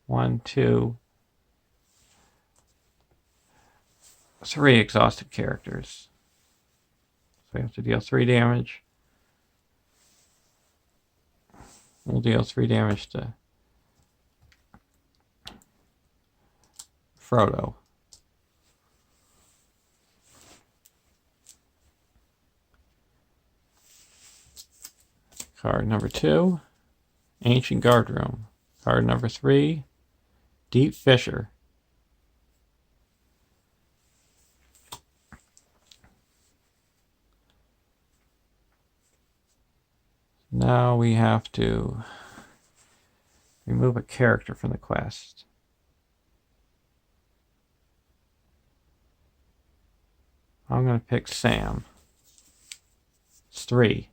1, 2, 3 exhausted characters. So we have to deal 3 damage. We'll deal 3 damage to Frodo. Card number 2, Ancient Guardroom. Card number 3, Deep Fissure. Now we have to remove a character from the quest. I'm going to pick Sam. It's 3.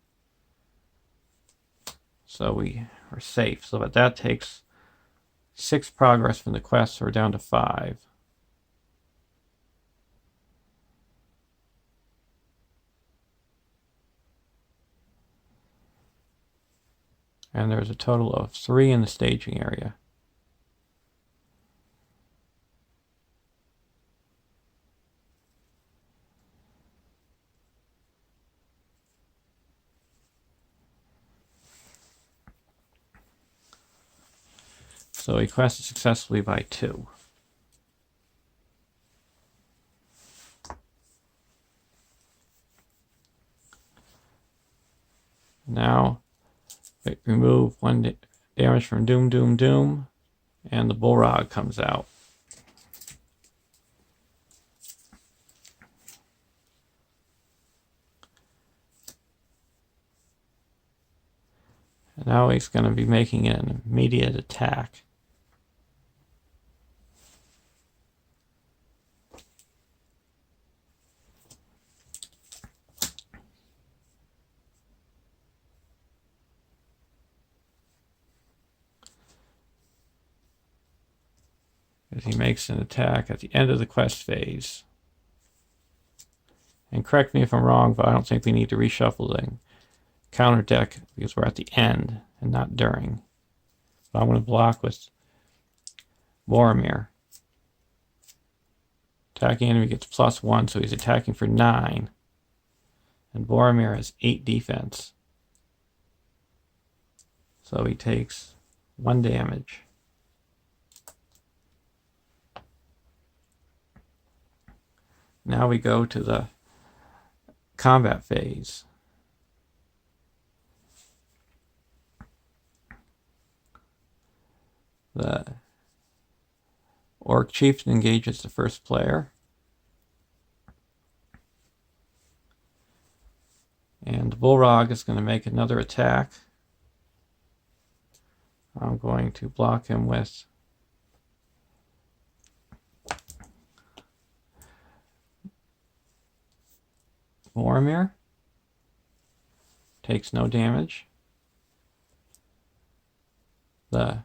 So we are safe. So but that takes 6 progress from the quest, so we're down to 5. And there's a total of 3 in the staging area. So we quested successfully by 2. Now remove 1 damage from Doom, Doom, Doom, and the Bullrog comes out. And now he's going to be making an immediate attack. As he makes an attack at the end of the quest phase. And correct me if I'm wrong, but I don't think we need to reshuffle the counter deck because we're at the end and not during. So I'm going to block with Boromir. Attacking enemy gets +1, so he's attacking for 9. And Boromir has 8 defense. So he takes 1 damage. Now we go to the combat phase. The Orc Chieftain engages the first player. And the Bullrog is going to make another attack. I'm going to block him with Boromir. Takes no damage. The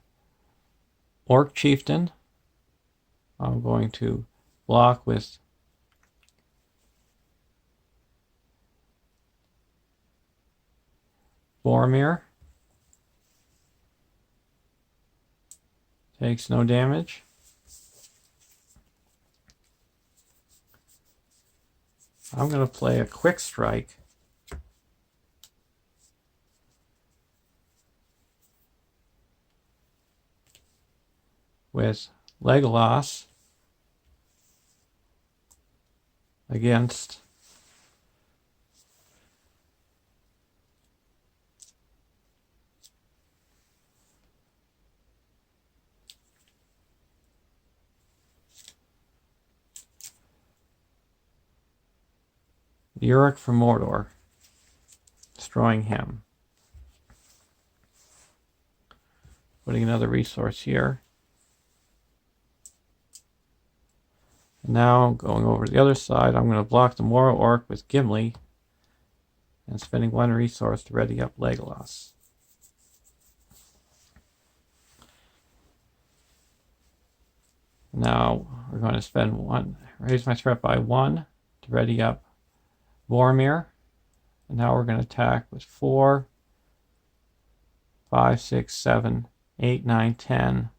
Orc Chieftain, I'm going to block with Boromir. Takes no damage. I'm going to play a quick strike. With Legolas against Uruk from Mordor, destroying him. Putting another resource here. And now going over to the other side, I'm going to block the Moro Orc with Gimli and spending 1 resource to ready up Legolas. Now we're going to spend 1, raise my threat by 1 to ready up Boromir. And now we're going to attack with 4, 5, 6, 7, 8, 9, 10.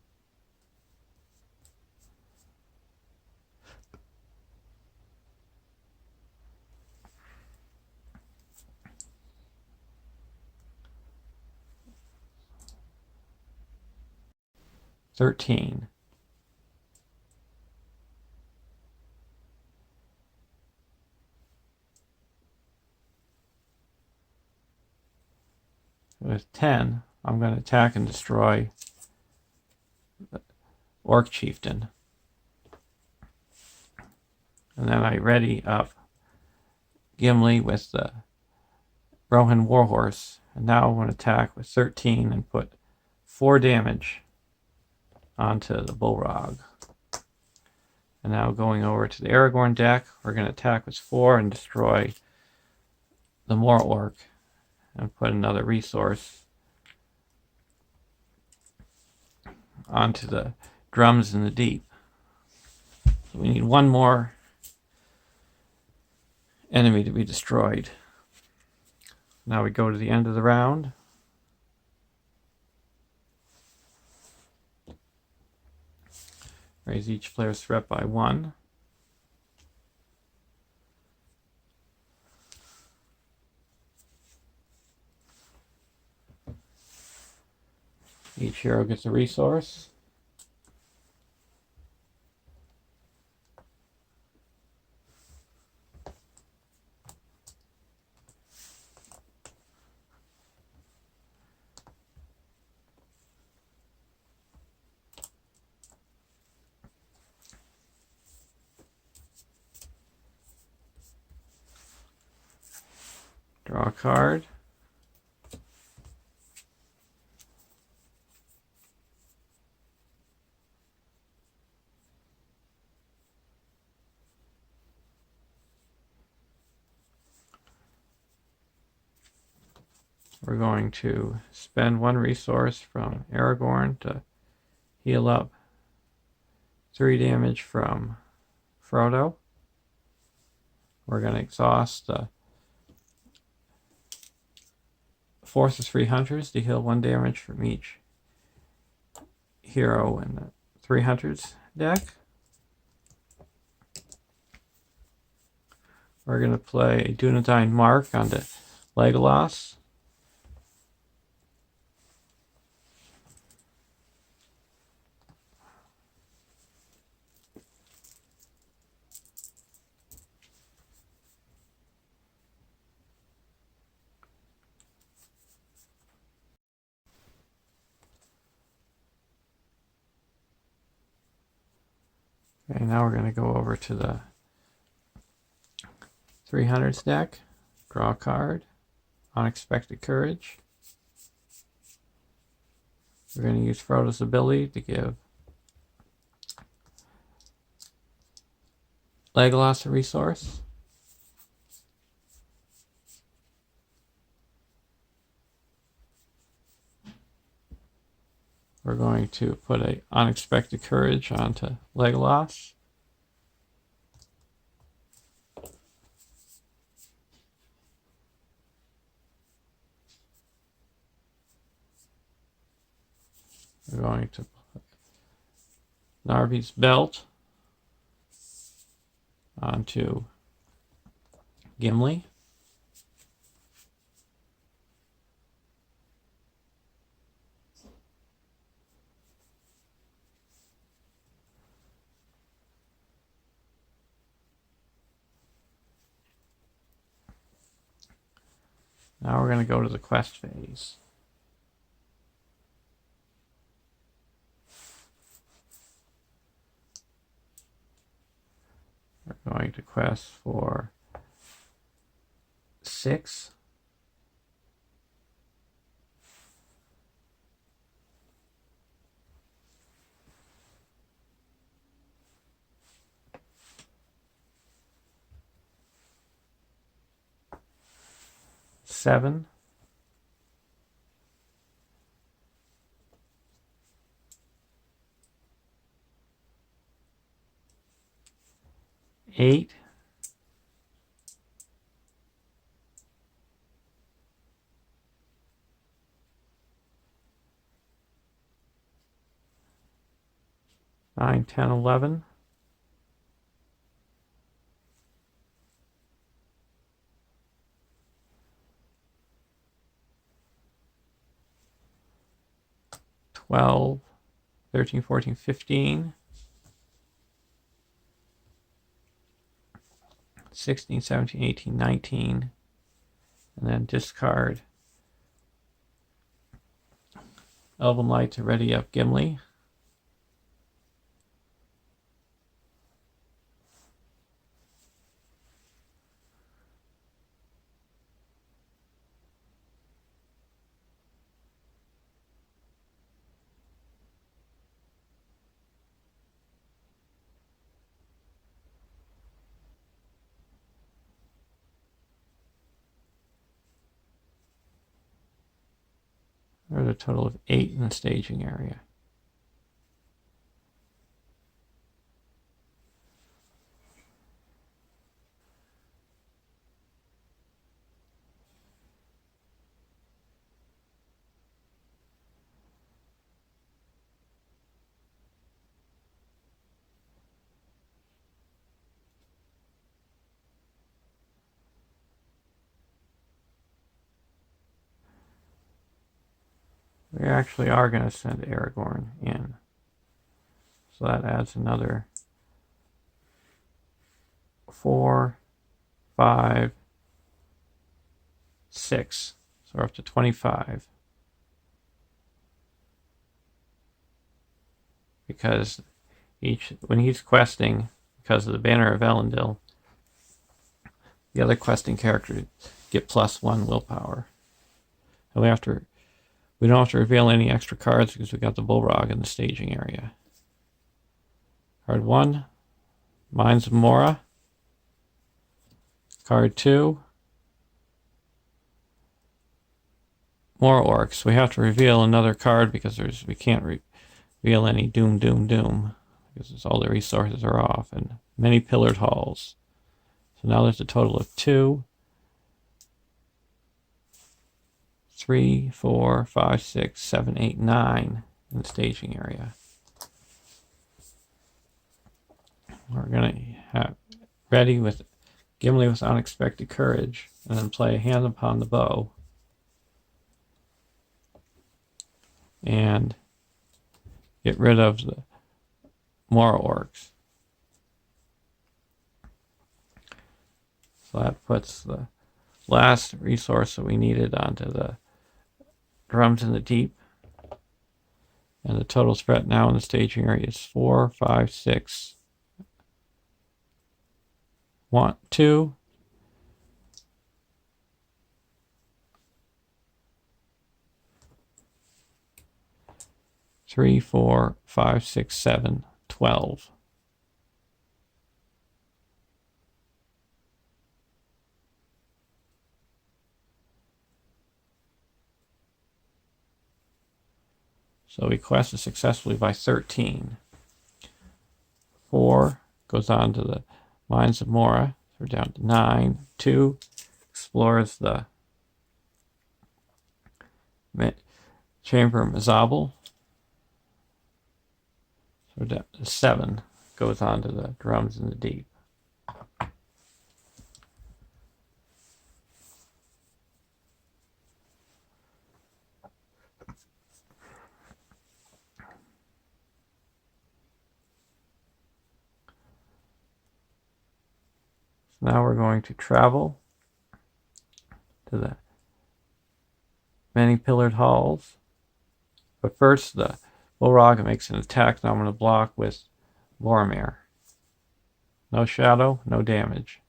$13. With 10, I'm going to attack and destroy the Orc Chieftain. And then I ready up Gimli with the Rohan Warhorse. And now I'm going to attack with 13 and put 4 damage onto the Bullrog. And now going over to the Aragorn deck, we're going to attack with 4 and destroy the Mor Orc and put another resource onto the Drums in the Deep. So we need 1 more enemy to be destroyed. Now we go to the end of the round. Raise each player's threat by 1. Each hero gets a resource. Draw a card. We're going to spend 1 resource from Aragorn to heal up 3 damage from Frodo. We're going to exhaust the Forces Free Hunters to heal 1 damage from each hero in the 300s deck. We're going to play Dunedain Mark onto Legolas. Okay, now we're going to go over to the 300s deck. Draw a card. Unexpected Courage. We're going to use Frodo's ability to give Legolas a resource. We're going to put a Unexpected Courage onto Legolas. We're going to put Narvi's Belt onto Gimli. Now we're going to go to the quest phase. We're going to quest for 6. Seven. 8. 9, 10, 11. 12, 13, 14, 15. 16, 17, 18, 19. And then discard Elven Light to ready up Gimli. There's a total of 8 in the staging area. We actually are going to send Aragorn in. So that adds another 4, 5, 6. So we're up to 25. Because when he's questing, because of the Banner of Elendil, the other questing characters get +1 willpower. And we don't have to reveal any extra cards because we got the Bullrog in the staging area. Card 1, Mines of Moria. Card 2, more Orcs. We have to reveal another card because we can't reveal any Doom because all the resources are off, and many Pillared Halls. So now there's a total of 2, 3, 4, 5, 6, 7, 8, 9 in the staging area. We're going to have ready with Gimli with Unexpected Courage, and then play a hand upon the bow. And get rid of the more orcs. So that puts the last resource that we needed onto the drums in the deep. And the total threat now in the staging area is 4, 5, 6, 1, 2, 3, 4, 5, 6, 7, 12. So we quested successfully by 13. 4 goes on to the Mines of Mora. So we're down to 9. 2 explores the Chamber of Mizabel. So we're down to 7 goes on to the Drums in the Deep. Now we're going to travel to the many-pillared halls. But first, the Bolrog makes an attack. Now I'm going to block with Boromir. No shadow, no damage.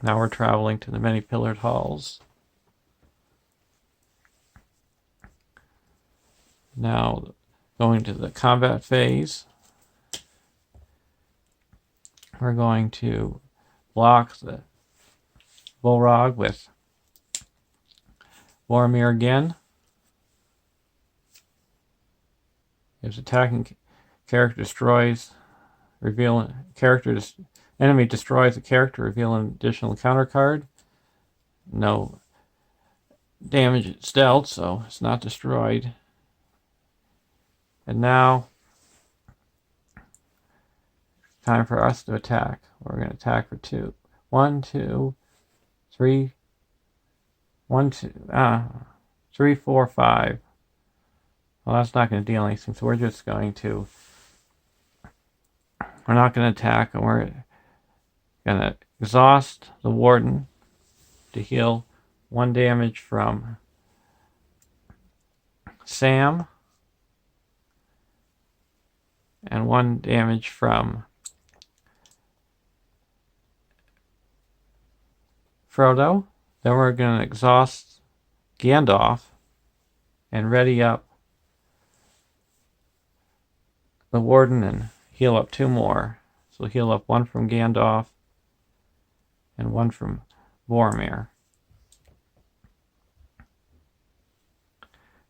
Now we're traveling to the many-pillared halls. Now going to the combat phase. We're going to block the Bolrog with Boromir again. If attacking character destroys, enemy destroys a character, reveal an additional encounter card. No damage it's dealt, so it's not destroyed. And now, time for us to attack. We're going to attack for 2. 1, 2, 3, 1, 2, 3, 4, 5. Well, that's not going to deal anything, so we're just going to, we're not going to attack, and we're going to exhaust the Warden to heal 1 damage from Sam, and 1 damage from Frodo. Then we're going to exhaust Gandalf and ready up the Warden and heal up 2 more. So heal up 1 from Gandalf and 1 from Boromir.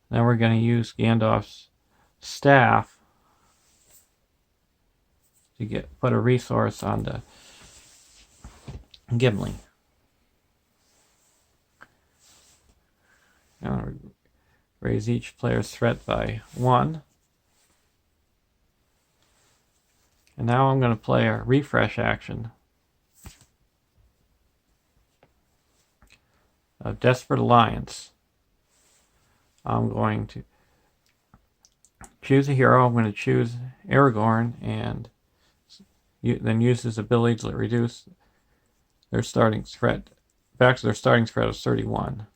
Then we're going to use Gandalf's staff to put a resource on the Gimli. Now raise each player's threat by 1. And now I'm going to play a refresh action of Desperate Alliance. I'm going to choose a hero. I'm going to choose Aragorn and then use his ability to reduce their starting threat back to their starting threat of 31.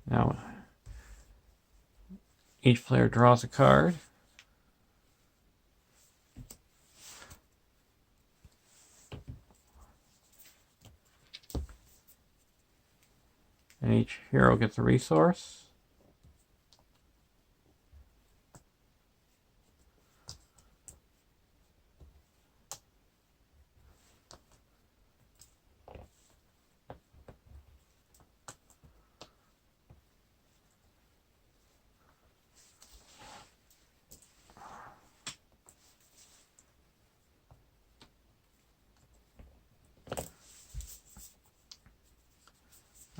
Now, each player draws a card. And each hero gets a resource.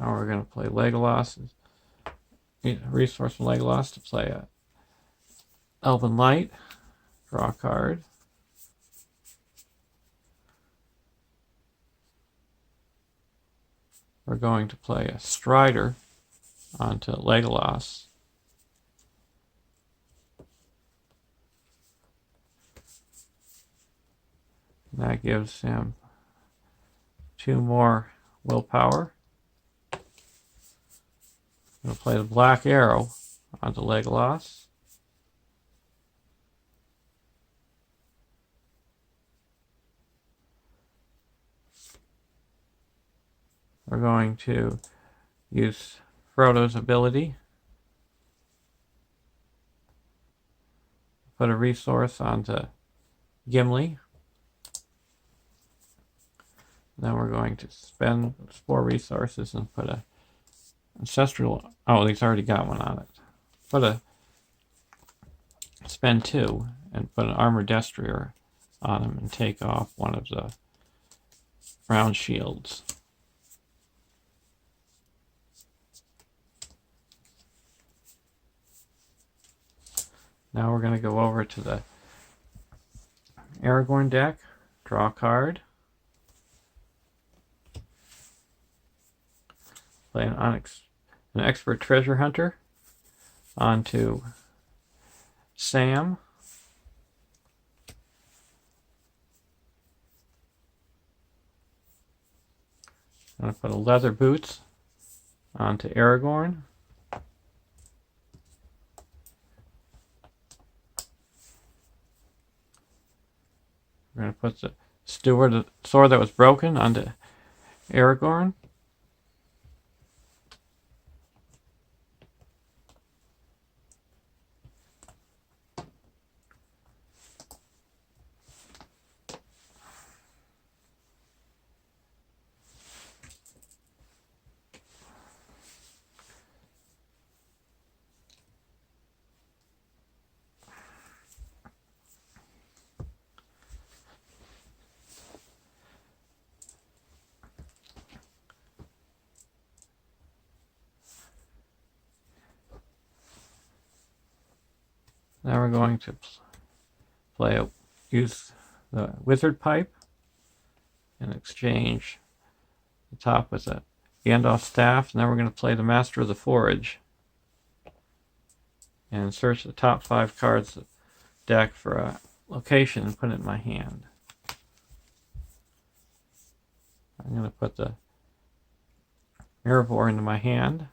Now we're going to play Legolas. Need a resource from Legolas to play a Elven Light. Draw a card. We're going to play a Strider onto Legolas. And that gives him 2 more willpower. We'll play the Black Arrow onto Legolas. We're going to use Frodo's ability. Put a resource onto Gimli. Then we're going to spend 4 resources and put a ancestral. Oh, he's already got one on it. Spend 2 and put an armored destrier on him and take off one of the round shields. Now we're going to go over to the Aragorn deck, draw a card, play an expert treasure hunter onto Sam. I'm going to put a leather boots onto Aragorn. We're going to put the Steward sword that was broken onto Aragorn. Now we're going to use the Wizard Pipe and exchange the top with a Gandalf staff. Now we're going to play the Master of the Forge and search the top 5 cards of the deck for a location and put it in my hand. I'm going to put the Erebor into my hand,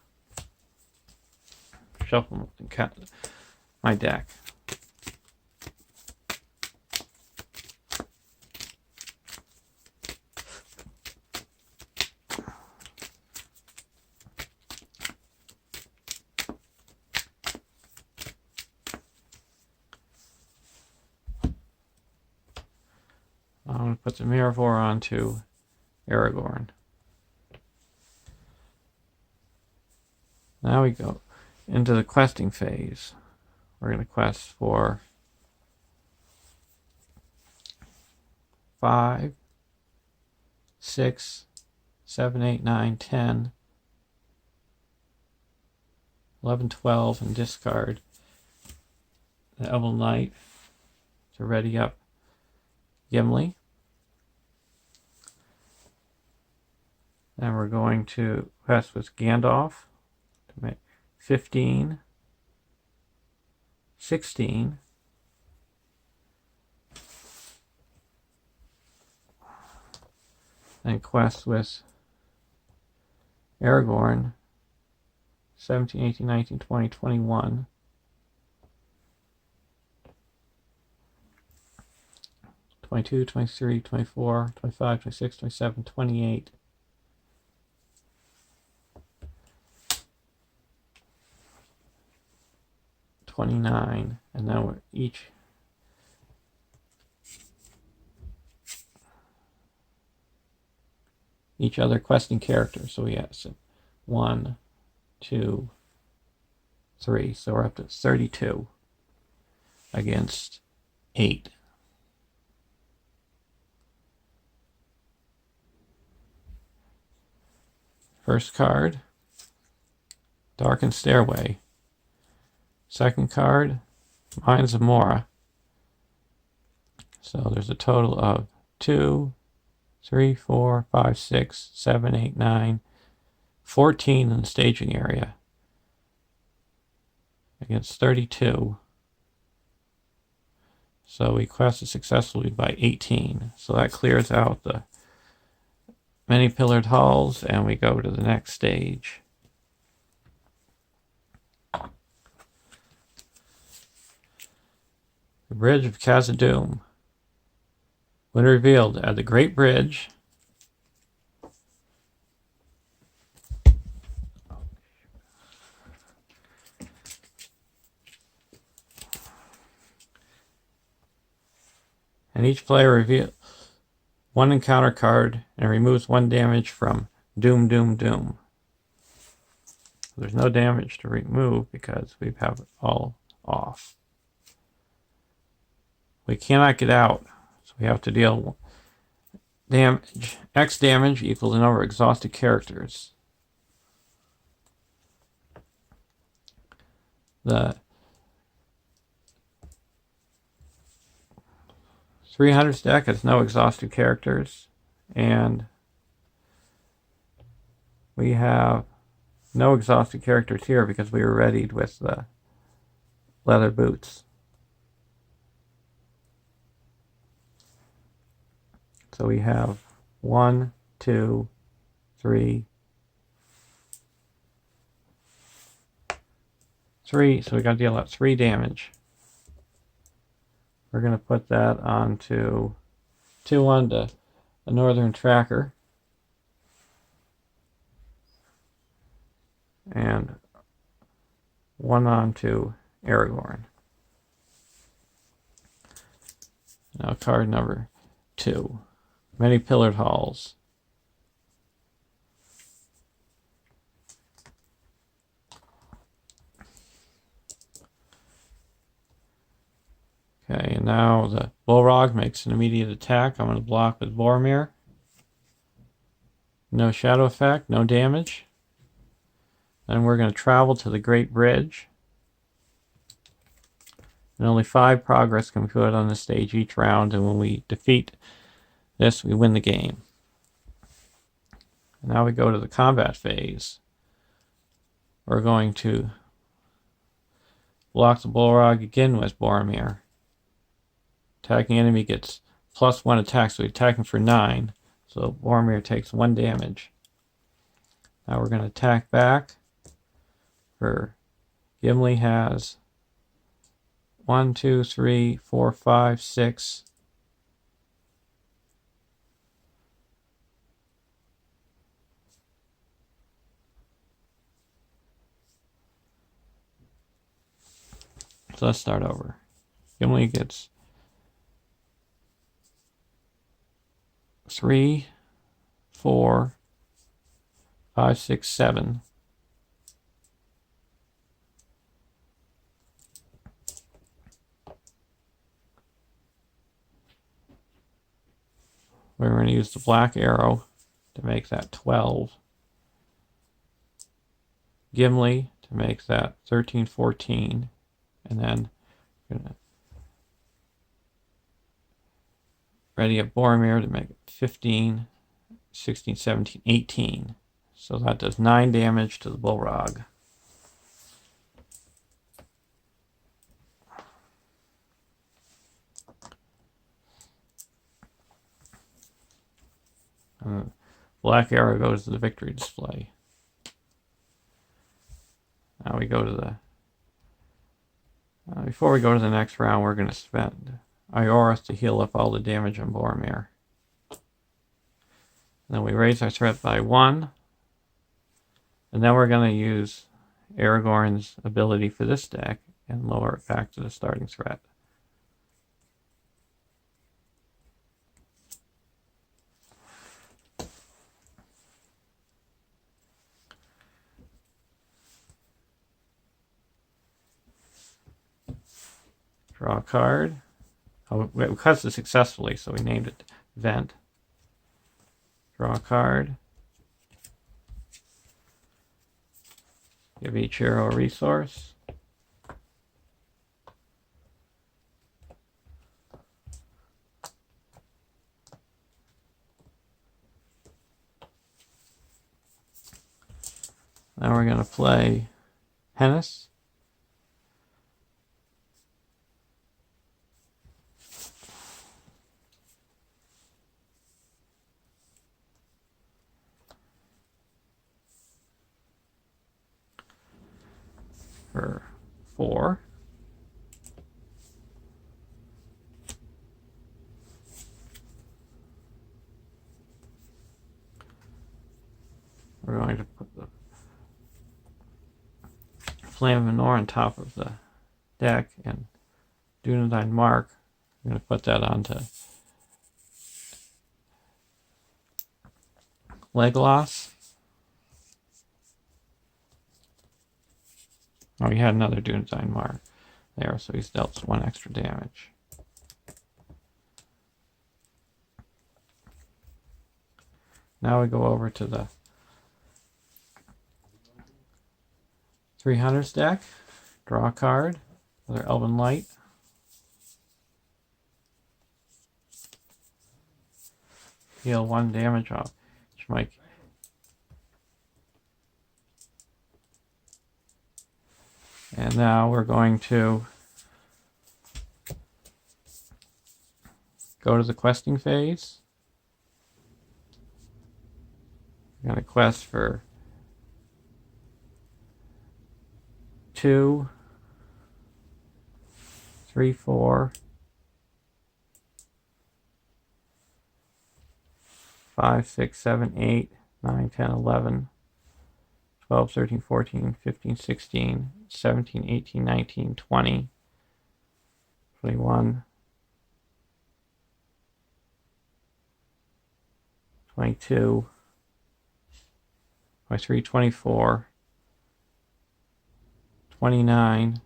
shuffle my deck. I'm going to put the Erebor onto Aragorn. Now we go into the questing phase. We're going to quest for 5, 6, 7, 8, 9, 10, 11, 12, and discard the Elven Knight to ready up Gimli. Then we're going to quest with Gandalf to make 15, 16, and quest with Aragorn 17, 18, 19, 20, 21, 22, 23, 24, 25, 26, 27, 28, 29, and now we're each other questing character. So we have 1, 2, 3. So we're up to 32 against 8. First card, Darkened Stairway. Second card, Mines of Moria. So there's a total of 2, 3, 4, 5, 6, 7, 8, 9, 14 in the staging area against 32. So we quested successfully by 18. So that clears out the many pillared halls, and we go to the next stage. The Bridge of Kazadoom. When revealed at the Great Bridge, and each player reveals one encounter card and removes 1 damage from Doom, Doom, Doom. There's no damage to remove because we have it all off. We cannot get out, so we have to deal damage. X damage equals the number of exhausted characters. The 300 deck has no exhausted characters, and we have no exhausted characters here because we were readied with the leather boots. So we have 1, 2, 3, 3. So we got to deal out 3 damage. We're going to put that onto 2 onto a Northern Tracker. And 1 onto Aragorn. Now card number 2. Many pillared halls. Okay, and now the Balrog makes an immediate attack. I'm going to block with Boromir. No shadow effect, no damage. Then we're going to travel to the Great Bridge. And only 5 progress can be put on the stage each round, and when we defeat this, we win the game. And now we go to the combat phase. We're going to block the Balrog again with Boromir. Attacking enemy gets +1 attack, so we attack him for 9. So Boromir takes 1 damage. Now we're going to attack back. Gimli has 1, 2, 3, 4, 5, 6. So let's start over. Gimli gets 3, 4, 5, 6, 7. We're going to use the black arrow to make that 12. Gimli to make that 13, 14. And then we're going to ready up Boromir to make it 15, 16, 17, 18. So that does 9 damage to the Balrog. Black arrow goes to the victory display. Now we go to the... before we go to the next round, we're going to spend Ioris to heal up all the damage on Boromir. And then we raise our threat by 1. And then we're going to use Aragorn's ability for this deck and lower it back to the starting threat. Draw a card. Oh, we cut it successfully, so we named it Vent. Draw a card. Give each hero a resource. Now we're going to play Hennis. For 4. We're going to put the Flame of Menor on top of the deck and Dunedain Mark. I'm going to put that onto Legolas. Oh, he had another Dunedain Mark there, so he's dealt 1 extra damage. Now we go over to the 300s deck. Draw a card. Another Elven Light. Heal 1 damage off each mic. And now we're going to go to the questing phase. We're going to quest for 2, 3, 4, 5, 6, 7, 8, 9, 10, 11, 12, 13, 14, 15, 16, 17, 18, 19, 20, 21, 22, 23, 24, 29,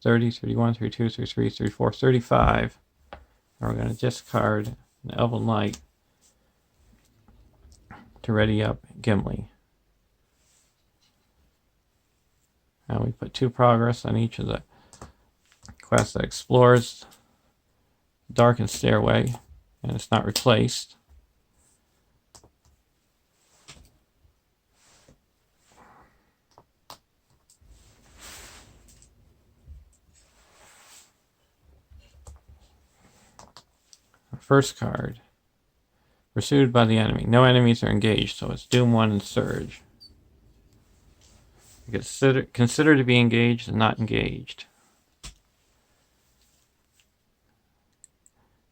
30, 31, 32, 33, 34, 35. And we're going to discard an Elven Light to ready up Gimli. And we put 2 progress on each of the quests that explores Darkened Stairway, and it's not replaced. First card. Pursued by the enemy. No enemies are engaged, so it's Doom 1 and Surge. Consider to be engaged and not engaged.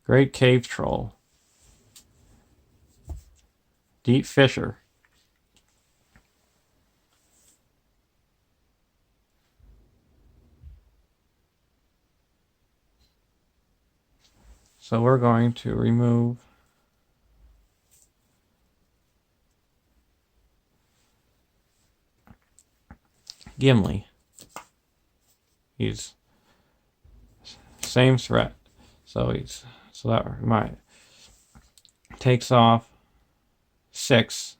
Great Cave Troll. Deep Fissure. So we're going to remove Gimli. He's same threat. So that takes off 6.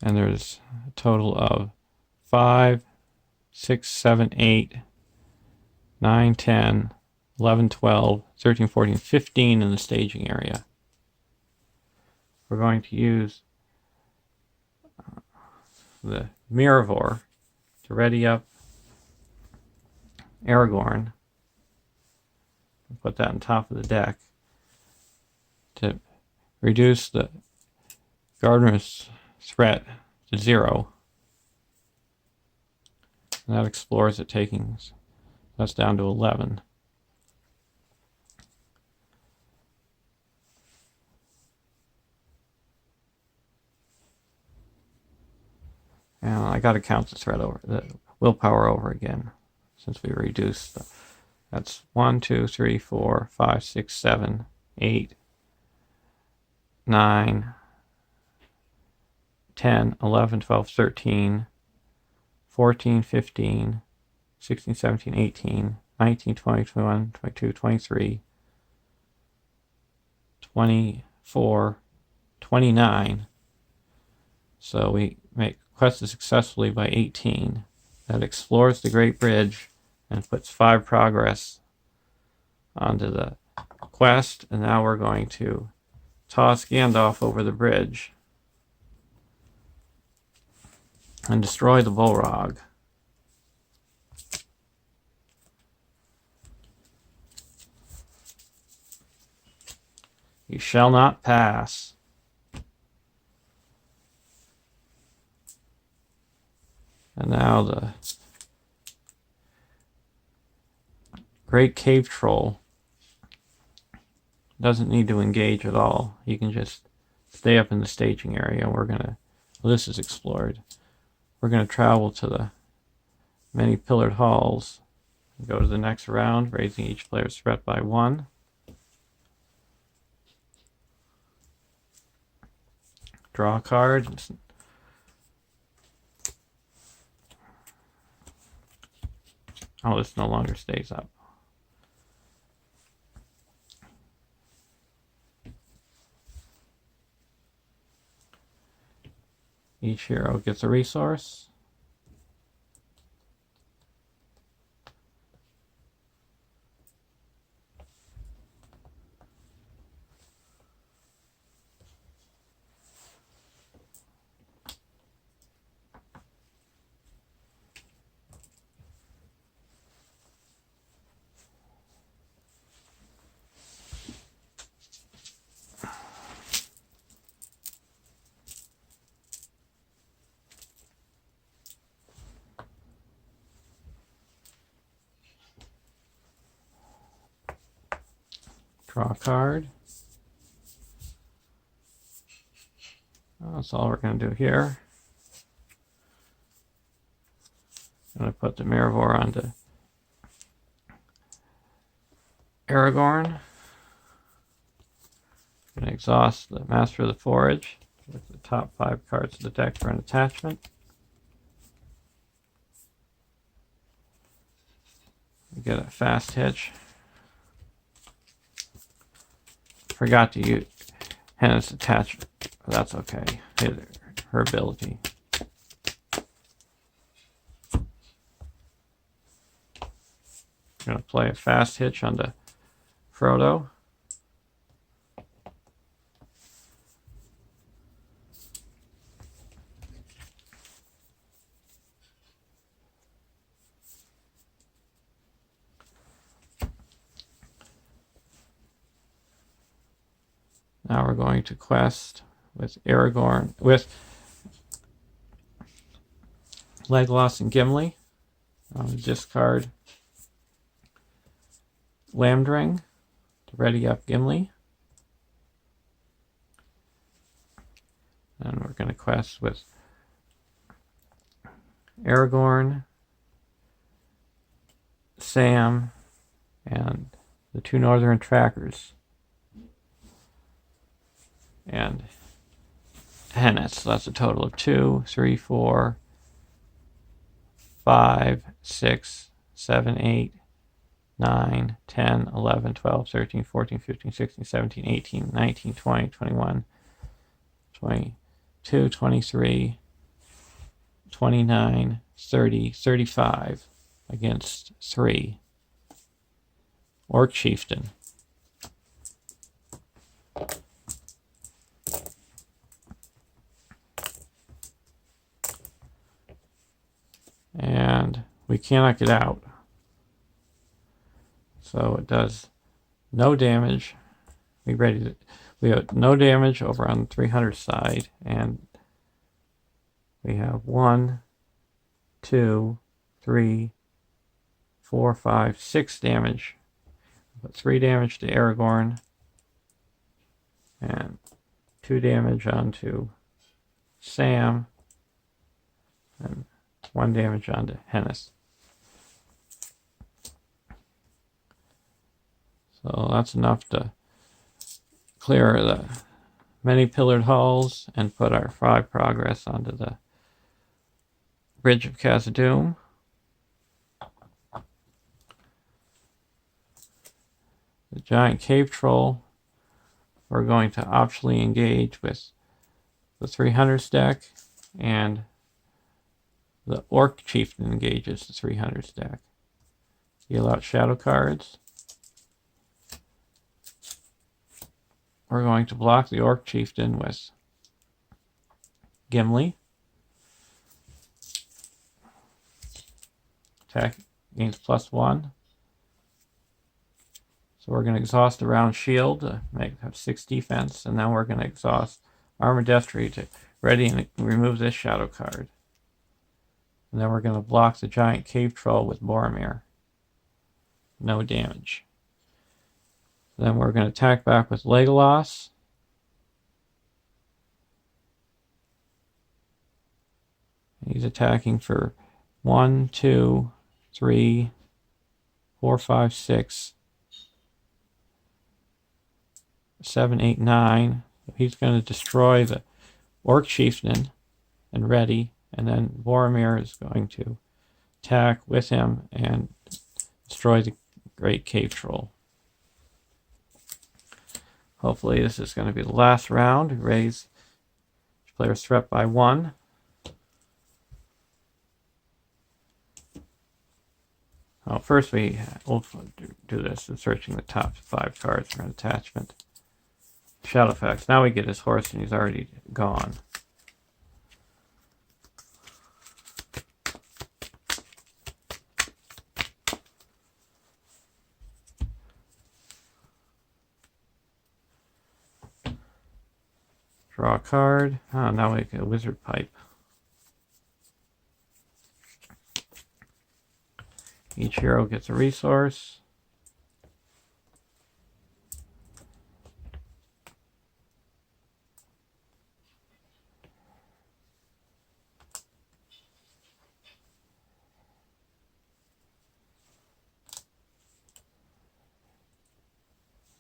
And there's a total of 5, 6, 7, 8, 9, 10, 11, 12, 13, 14, 15 in the staging area. We're going to use the Miravor to ready up Aragorn. Put that on top of the deck to reduce the Gardener's threat to 0. And that explores it, taking that's down to 11. And I got to count the threat over, the willpower over again, since we reduced. That's 1, 2, 3, 4, 5, 6, 7, 8, 9, 10, 11, 12, 13, 14, 15, 16, 17, 18, 19, 20, 21, 22, 23, 24, 29. So we make quested successfully by 18. That explores the Great Bridge and puts 5 progress onto the quest. And now we're going to toss Gandalf over the bridge and destroy the Balrog. You shall not pass. And now the Great Cave Troll doesn't need to engage at all. He can just stay up in the staging area. We're gonna, well, this is explored. We're gonna travel to the many pillared halls and go to the next round, raising each player's threat by 1. Draw a card. Oh, this no longer stays up. Each hero gets a resource. Draw a card. That's all we're going to do here. I'm going to put the Mirror onto Aragorn. I'm going to exhaust the Master of the Forge with the top 5 cards of the deck for an attachment. We get a fast hitch. Forgot to use Henna's attachment, but that's okay. Her ability. I'm going to play a fast hitch onto Frodo. Now we're going to quest with Aragorn, with Legolas and Gimli. Discard Lamdring to ready up Gimli. And we're going to quest with Aragorn, Sam, and the 2 Northern Trackers. And Hennet, so that's a total of 2, 3, 4, 5, 6, 7, 8, 9, 10, 11, 12, 13, 14, 15, 16, 17, 18, 19, 20, 21, 22, 23, 29, 30, 35 against 3. Orc Chieftain. And we cannot get out. So it does no damage. We have no damage over on the 300 side, and we have 1, 2, 3, 4, 5, 6 damage. Put 3 damage to Aragorn, and 2 damage onto Sam, and 1 damage onto Hennis. So that's enough to clear the many pillared halls and put our 5 progress onto the Bridge of Kazadoom. The giant cave troll, we're going to optionally engage with the 300 deck And the Orc Chieftain engages the 300 stack. Deal out shadow cards. We're going to block the Orc Chieftain with Gimli. Attack gains +1. So we're going to exhaust the round shield to have 6 defense, and then we're going to exhaust Armor Deftry to ready and remove this shadow card. And then we're going to block the giant cave troll with Boromir. No damage. Then we're going to attack back with Legolas. He's attacking for 1, 2, 3, 4, 5, 6, 7, 8, 9. He's going to destroy the Orc Chieftain and ready, and then Boromir is going to attack with him and destroy the Great Cave Troll. Hopefully this is going to be the last round. Raise player's threat by 1. Well, first we'll do this in searching the top 5 cards for an attachment. Shadowfax. Now we get his horse and he's already gone. Draw a card. Now we get a Wizard Pipe. Each hero gets a resource.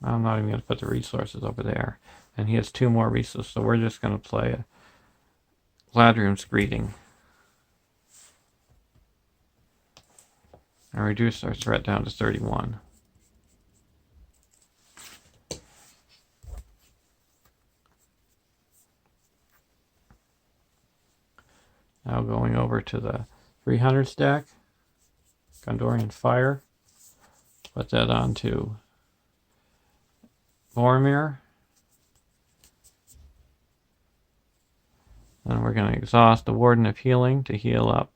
I'm not even going to put the resources over there. And he has 2 more resources, so we're just going to play a Gladrium's Greeting. And reduce our threat down to 31. Now going over to the 300 stack. Gondorian Fire. Put that onto Boromir. Then we're going to exhaust the Warden of Healing to heal up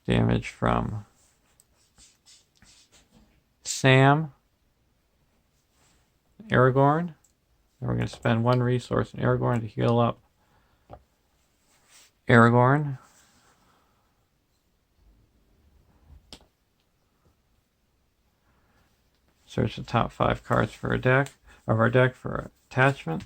damage from Sam, Aragorn. And we're going to spend 1 resource in Aragorn to heal up Aragorn. Search the top 5 cards for our deck for attachment.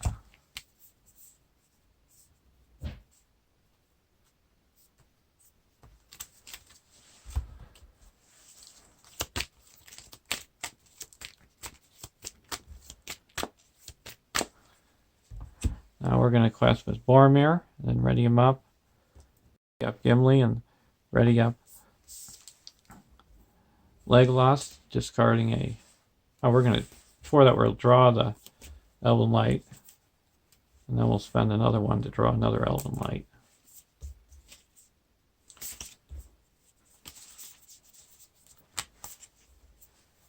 Now we're going to quest with Boromir, and then ready him up. Ready up Gimli and ready up Legolas, discarding a... Oh, we're going to... Before that, we'll draw the Elven Light, and then we'll spend another one to draw another Elven Light.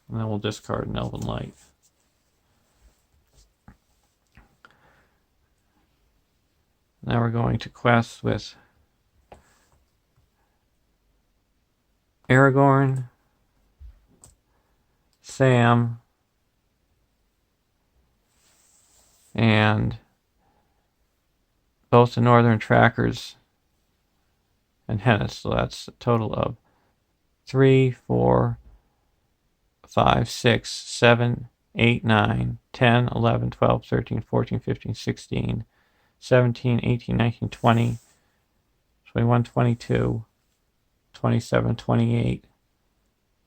And then we'll discard an Elven Light. Now we're going to quest with Aragorn, Sam, and both the Northern Trackers and Hennis. So that's a total of 3, 4, 5, 6, 7, 8, 9, 10, 11, 12, 13, 14, 15, 16, 17, 18, 19, 20, 21, 22, 27, 28,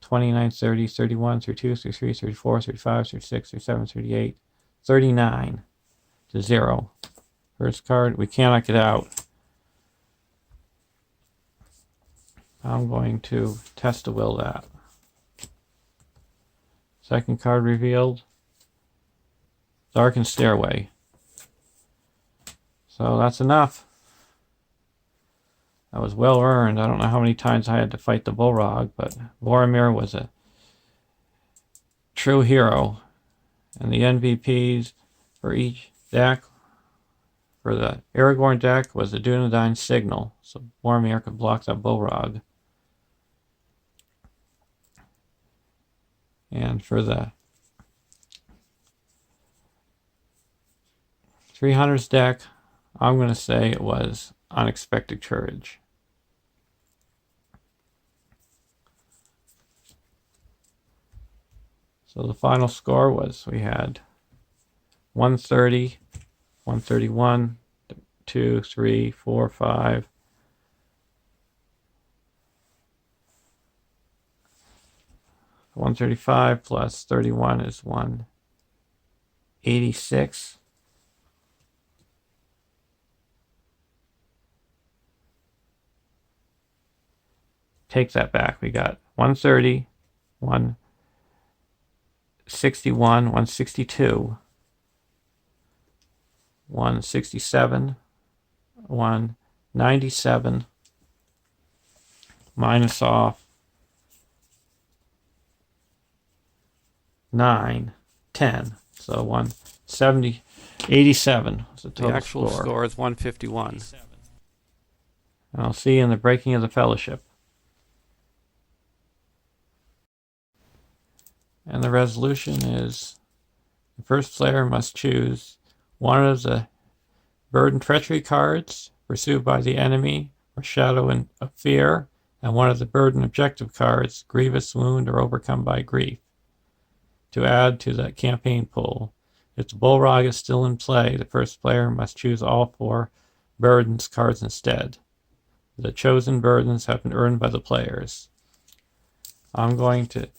29, 30, 31, 32, 33, 34, 35, 36, 37, 38, 39 to 0. First card, we cannot get out. I'm going to test to will that. Second card revealed, Darkened Stairway. So that's enough. That was well earned. I don't know how many times I had to fight the Bullrog, but Boromir was a true hero. And the NVPs for each deck, for the Aragorn deck, was the Dunedain Signal, so Boromir could block that Bullrog. And for the 300s deck, I'm going to say it was Unexpected Courage. So the final score was, we had 130, 131, 2, 3, 4, 5. 135 plus 31 is 186. Take that back. We got 130, 161, 162, 167, 197, minus off 9, 10. So 170, 87. So the actual score is 151. And I'll see you in the Breaking of the Fellowship. And the resolution is, the first player must choose one of the Burden Treachery cards, Pursued by the Enemy, or Shadow of Fear, and one of the Burden Objective cards, Grievous Wound or Overcome by Grief, to add to the campaign pool. If the Bullrog is still in play, the first player must choose all 4 Burdens cards instead. The chosen burdens have been earned by the players. I'm going to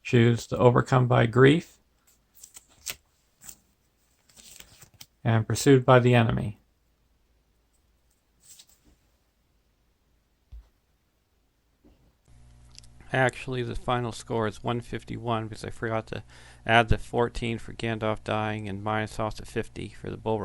choose the Overcome by Grief and Pursued by the Enemy. Actually, the final score is 151 because I forgot to add the 14 for Gandalf dying and minus off the 50 for the Bullrog.